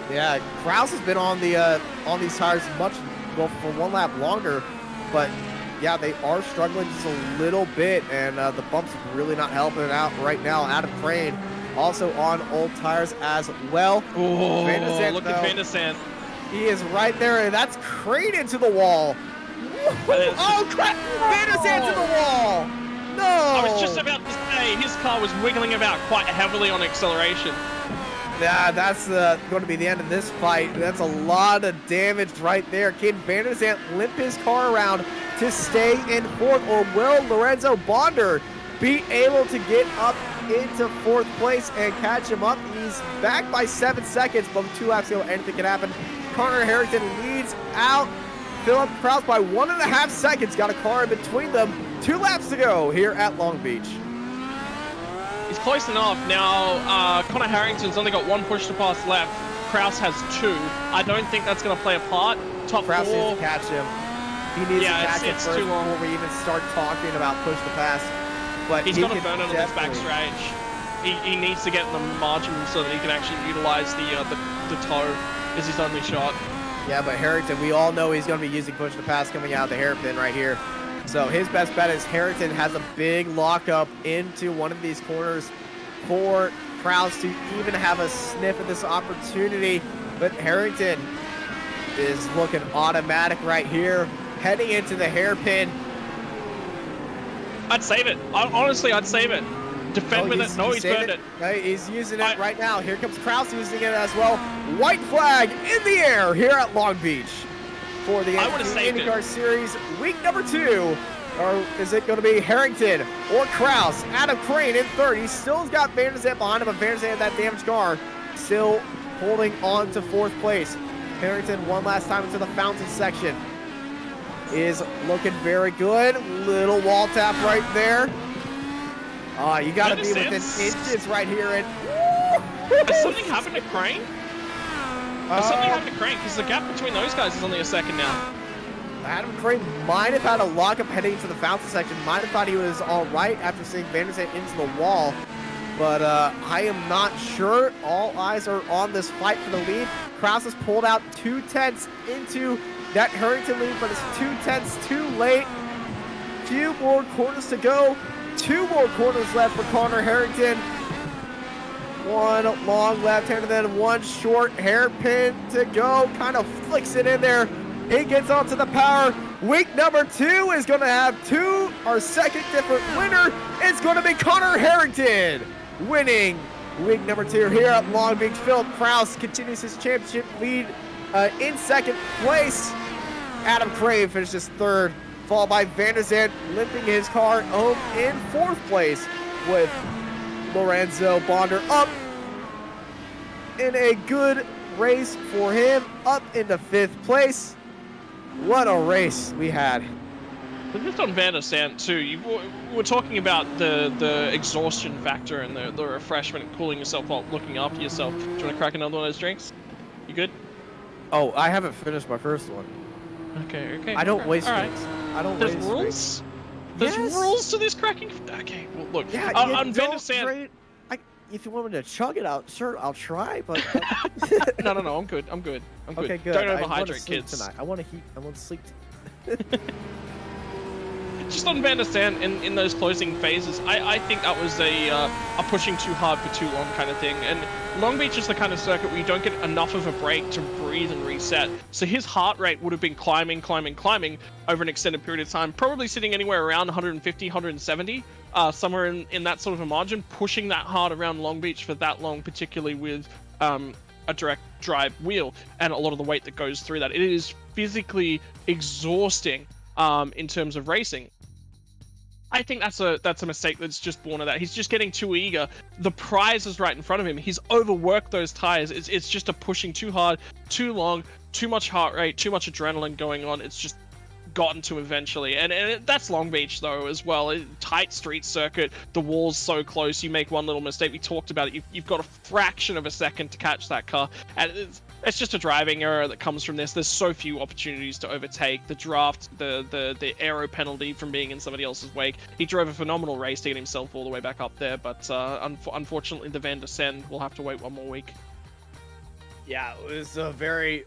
Yeah, Kraus has been on the on these tires for 1 lap longer, but yeah, they are struggling just a little bit, and the bumps are really not helping it out right now. Adam Crane also on old tires as well. Oh, look at Van der Zandt. He is right there, and that's Crane into the wall. Oh, crap! Van der Zandt to the wall! No! I was just about to say, his car was wiggling about quite heavily on acceleration. Yeah, that's going to be the end of this fight. That's a lot of damage right there. Can Van der Zandt limp his car around to stay in 4th, or will Lorenzo Bonder be able to get up into 4th place and catch him up? He's back by 7 seconds, but with 2 laps to go, anything can happen. Connor Harrington leads out Philip Kraus by 1.5 seconds. Got a car in between them. 2 laps to go here at Long Beach. He's close enough. Now, Connor Harrington's only got 1 push to pass left. Kraus has 2. I don't think that's going to play a part. Top Kraus 4. needs to catch him. He needs to catch him first too long before we even start talking about push to pass. But he's got to burn it on this back stretch. He needs to get in the margin so that he can actually utilize the toe as his only shot. Yeah, but Harrington, we all know he's going to be using push to pass coming out of the hairpin right here. So his best bet is Harrington has a big lockup into one of these corners for Kraus to even have a sniff at this opportunity. But Harrington is looking automatic right here, heading into the hairpin. I'd save it. Honestly, I'd save it. Defend with it. No, he's burned it. Right, he's using it right now. Here comes Kraus using it as well. White flag in the air here at Long Beach for the IndyCar Series week number 2. Or is it going to be Harrington or Kraus? Adam Crane in 3rd. He still's got Van der Zandt behind him, but Van der Zandt, that damaged car, still holding on to 4th place. Harrington one last time into the fountain section. Is looking very good. Little wall tap right there. You got to be within inches right here. And has something happened to Crane? Has something happened to Crane? Because the gap between those guys is only a second now. Adam Crane might have had a lockup heading into the fountain section. Might have thought he was all right after seeing Van der Zandt into the wall. But I am not sure. All eyes are on this fight for the lead. Kraus has pulled out 2/10 into that Harrington lead, but it's 2/10 too late. Few more corners to go. 2 more corners left for Connor Harrington. 1 long left-hand and then 1 short hairpin to go. Kind of flicks it in there. He gets onto the power. Week number 2 is going to have our second different winner. It's going to be Connor Harrington winning week number 2 here at Long Beach. Philip Kraus continues his championship lead in 2nd place. Adam Crane finishes 3rd, followed by Van der Zandt limping his car home in 4th place with Lorenzo Bonder up in a good race for him, up into 5th place. What a race we had. But just on Van der Zandt too, you were talking about the exhaustion factor and the refreshment and cooling yourself up, looking after yourself. Do you want to crack another one of those drinks? You good? Oh, I haven't finished my first one. Okay. I don't waste right. drinks. I don't waste rules? drinks. There's rules to this cracking. Okay, well, look. Yeah, on Van der Zandt. If you want me to chug it out, sure, I'll try, but... No, I'm good. Okay, good. Don't overhydrate, kids. Tonight. I want to sleep. Just on Van der Zandt in those closing phases, I think that was a pushing too hard for too long kind of thing. And Long Beach is the kind of circuit where you don't get enough of a break to breathe and reset. So his heart rate would have been climbing over an extended period of time, probably sitting anywhere around 150, 170, somewhere in that sort of a margin, pushing that hard around Long Beach for that long, particularly with a direct drive wheel and a lot of the weight that goes through that. It is physically exhausting in terms of racing. I think that's a mistake that's just born of that. He's just getting too eager. The prize is right in front of him. He's overworked those tires. It's just a pushing too hard, too long, too much heart rate, too much adrenaline going on. It's just gotten to eventually. And that's Long Beach though as well. Tight street circuit, the wall's so close. You make one little mistake. We talked about it. You've got a fraction of a second to catch that car, and it's just a driving error that comes from this. There's so few opportunities to overtake. The draft, the aero penalty from being in somebody else's wake. He drove a phenomenal race to get himself all the way back up there, but unfortunately the Van der Sande will have to wait one more week. Yeah, it was a very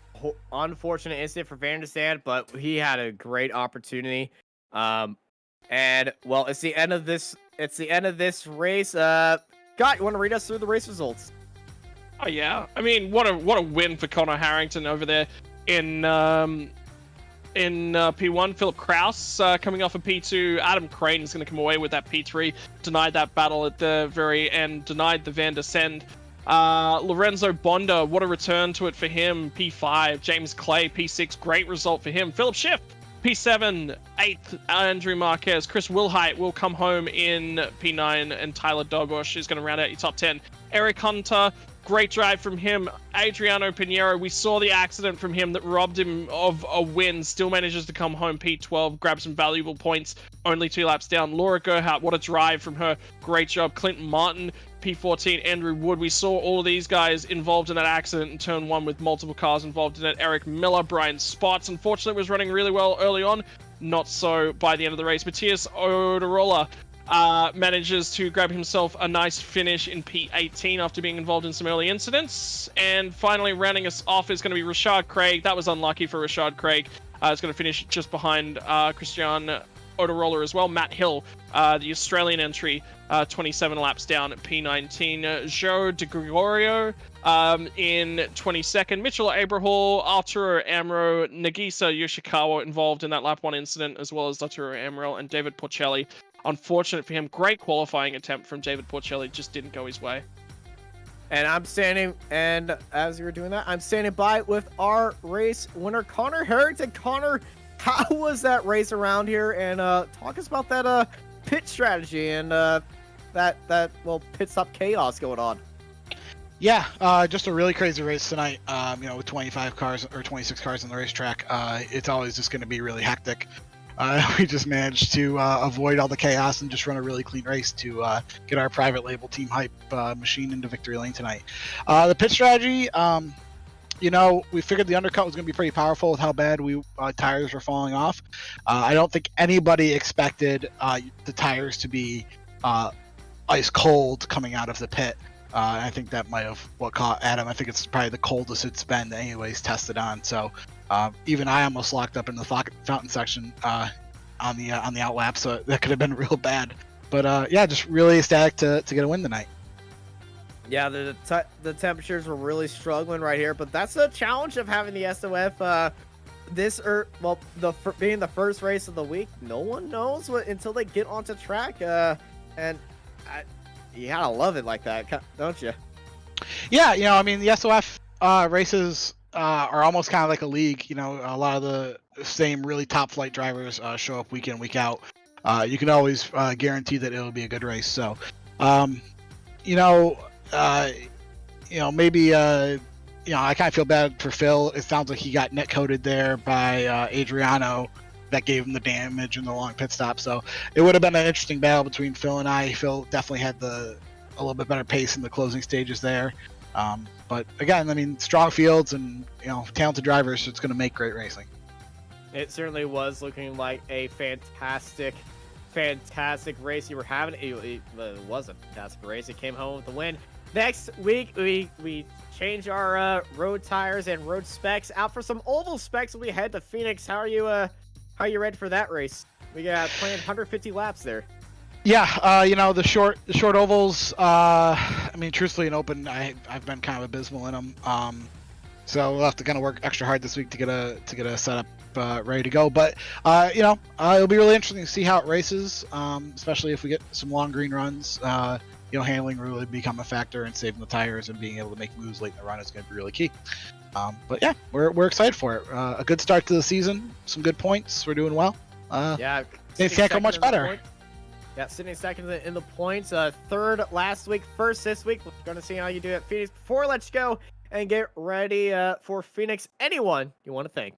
unfortunate incident for Van der Sande, but he had a great opportunity. And well, it's the end of this. It's the end of this race. Scott, you want to read us through the race results? Oh yeah, I mean, what a win for Connor Harrington over there in P1. Philip Kraus coming off a P2. Adam Crane is going to come away with that P3. Denied that battle at the very end. Denied the Van der Sande. Lorenzo Bonda, what a return to it for him. P5. James Clay, P6. Great result for him. Philip Schiff, P7. 8th, Andrew Marquez. Chris Wilhite will come home in P9. And Tyler Dogosh is going to round out your top 10. Eric Hunter, great drive from him. Adriano Pinheiro, we saw the accident from him that robbed him of a win. Still manages to come home P12, grab some valuable points. Only 2 laps down. Laura Gerhardt, what a drive from her. Great job. Clinton Martin, P14. Andrew Wood, we saw all of these guys involved in that accident in turn 1 with multiple cars involved in it. Eric Miller, Brian Spots, unfortunately was running really well early on. Not so by the end of the race. Matthias Oderola manages to grab himself a nice finish in P18 after being involved in some early incidents. And finally, rounding us off is going to be Rashad Craig. That was unlucky for Rashad Craig. It's going to finish just behind Christian Oderola as well. Matt Hill, the Australian entry, 27 laps down at P19. Joe De Gregorio in 22nd. Mitchell Abrahall, Arturo Amro, Nagisa Yoshikawa involved in that lap 1 incident, as well as Arturo Amro and David Porcelli. Unfortunate for him. Great qualifying attempt from David Porcelli. Just didn't go his way. And I'm standing, and as you were doing that, I'm standing by with our race winner, Connor Harrington. Connor, how was that race around here? And talk us about that pit strategy and that pit stop chaos going on. Yeah, just a really crazy race tonight. With 25 cars or 26 cars on the racetrack, it's always just going to be really hectic. We just managed to avoid all the chaos and just run a really clean race to get our private label Team Hype machine into victory lane tonight. The pit strategy, we figured the undercut was going to be pretty powerful with how bad tires were falling off. I don't think anybody expected the tires to be ice cold coming out of the pit. I think that might have what caught Adam. I think it's probably the coldest it's been anyways tested on. So even I almost locked up in the fountain section on the outlap, so that could have been real bad. But just really ecstatic to get a win tonight. Yeah, the temperatures were really struggling right here, but that's the challenge of having the SOF. Being the first race of the week, no one knows until they get onto track. You gotta love it like that, don't you? Yeah, the SOF races are almost kind of like a league. A lot of the same really top flight drivers show up week in, week out. You can always guarantee that it'll be a good race. So, maybe I kind of feel bad for Phil. It sounds like he got net coded there by Adriano. That gave him the damage in the long pit stop. So it would have been an interesting battle between Phil and I. Phil definitely had a little bit better pace in the closing stages there. But again, strong fields and talented drivers, so it's going to make great racing. It certainly was looking like a fantastic race you were having. It was a fantastic race. It came home with the win. Next week, we change our road tires and road specs out for some oval specs. We head to Phoenix. How are you ready for that race? We got planned 150 laps there. Yeah, the short ovals. Truthfully, in open, I've been kind of abysmal in them. So we'll have to kind of work extra hard this week to get a setup ready to go. But it'll be really interesting to see how it races, especially if we get some long green runs. Handling really become a factor, and saving the tires and being able to make moves late in the run is going to be really key. But yeah, we're excited for it. A good start to the season, some good points. We're doing well. Things can't go much better. Yeah, sitting second in the points. Third last week, first this week. We're going to see how you do at Phoenix. Before let's go and get ready for Phoenix. Anyone you want to thank?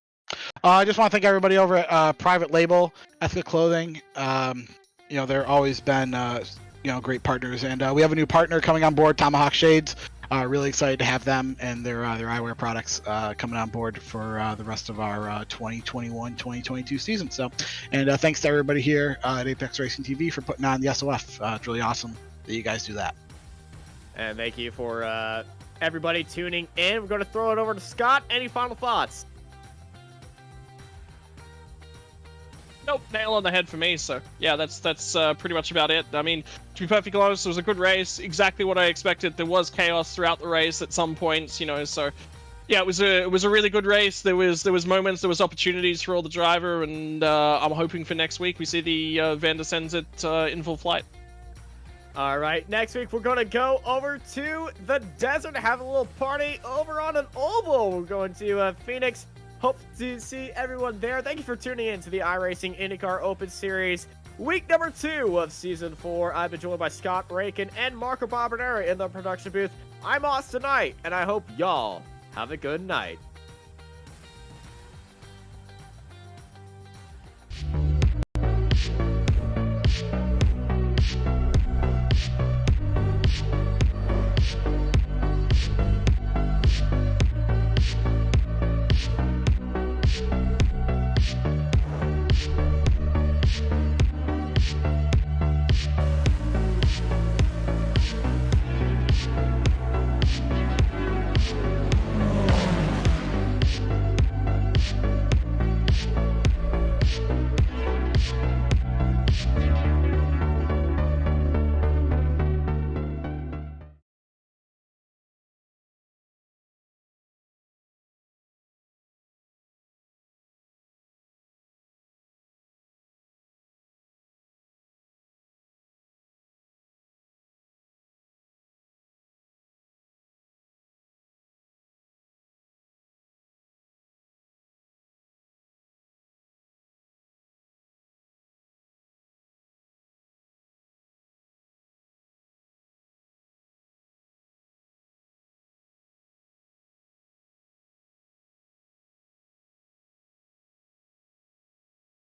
I just want to thank everybody over at Private Label, Ethical Clothing. They're always been, great partners. And we have a new partner coming on board, Tomahawk Shades. Really excited to have them and their eyewear products coming on board for the rest of our 2021-2022 season. So, and thanks to everybody here at Apex Racing TV for putting on the SOF. It's really awesome that you guys do that. And thank you for everybody tuning in. We're going to throw it over to Scott. Any final thoughts? Nope, nail on the head for me. So yeah, that's pretty much about it. I mean, to be perfectly honest, it was a good race, exactly what I expected. There was chaos throughout the race at some points, So yeah, it was a really good race. There was moments, there was opportunities for all the driver, and I'm hoping for next week we see the Van der Sens in full flight. All right, next week we're going to go over to the desert, have a little party over on an oval. We're going to Phoenix. Hope to see everyone there. Thank you for tuning in to the iRacing IndyCar Open Series, week number 2 of Season 4. I've been joined by Scott Rakin and Marco Barbonera in the production booth. I'm Austin Knight, and I hope y'all have a good night.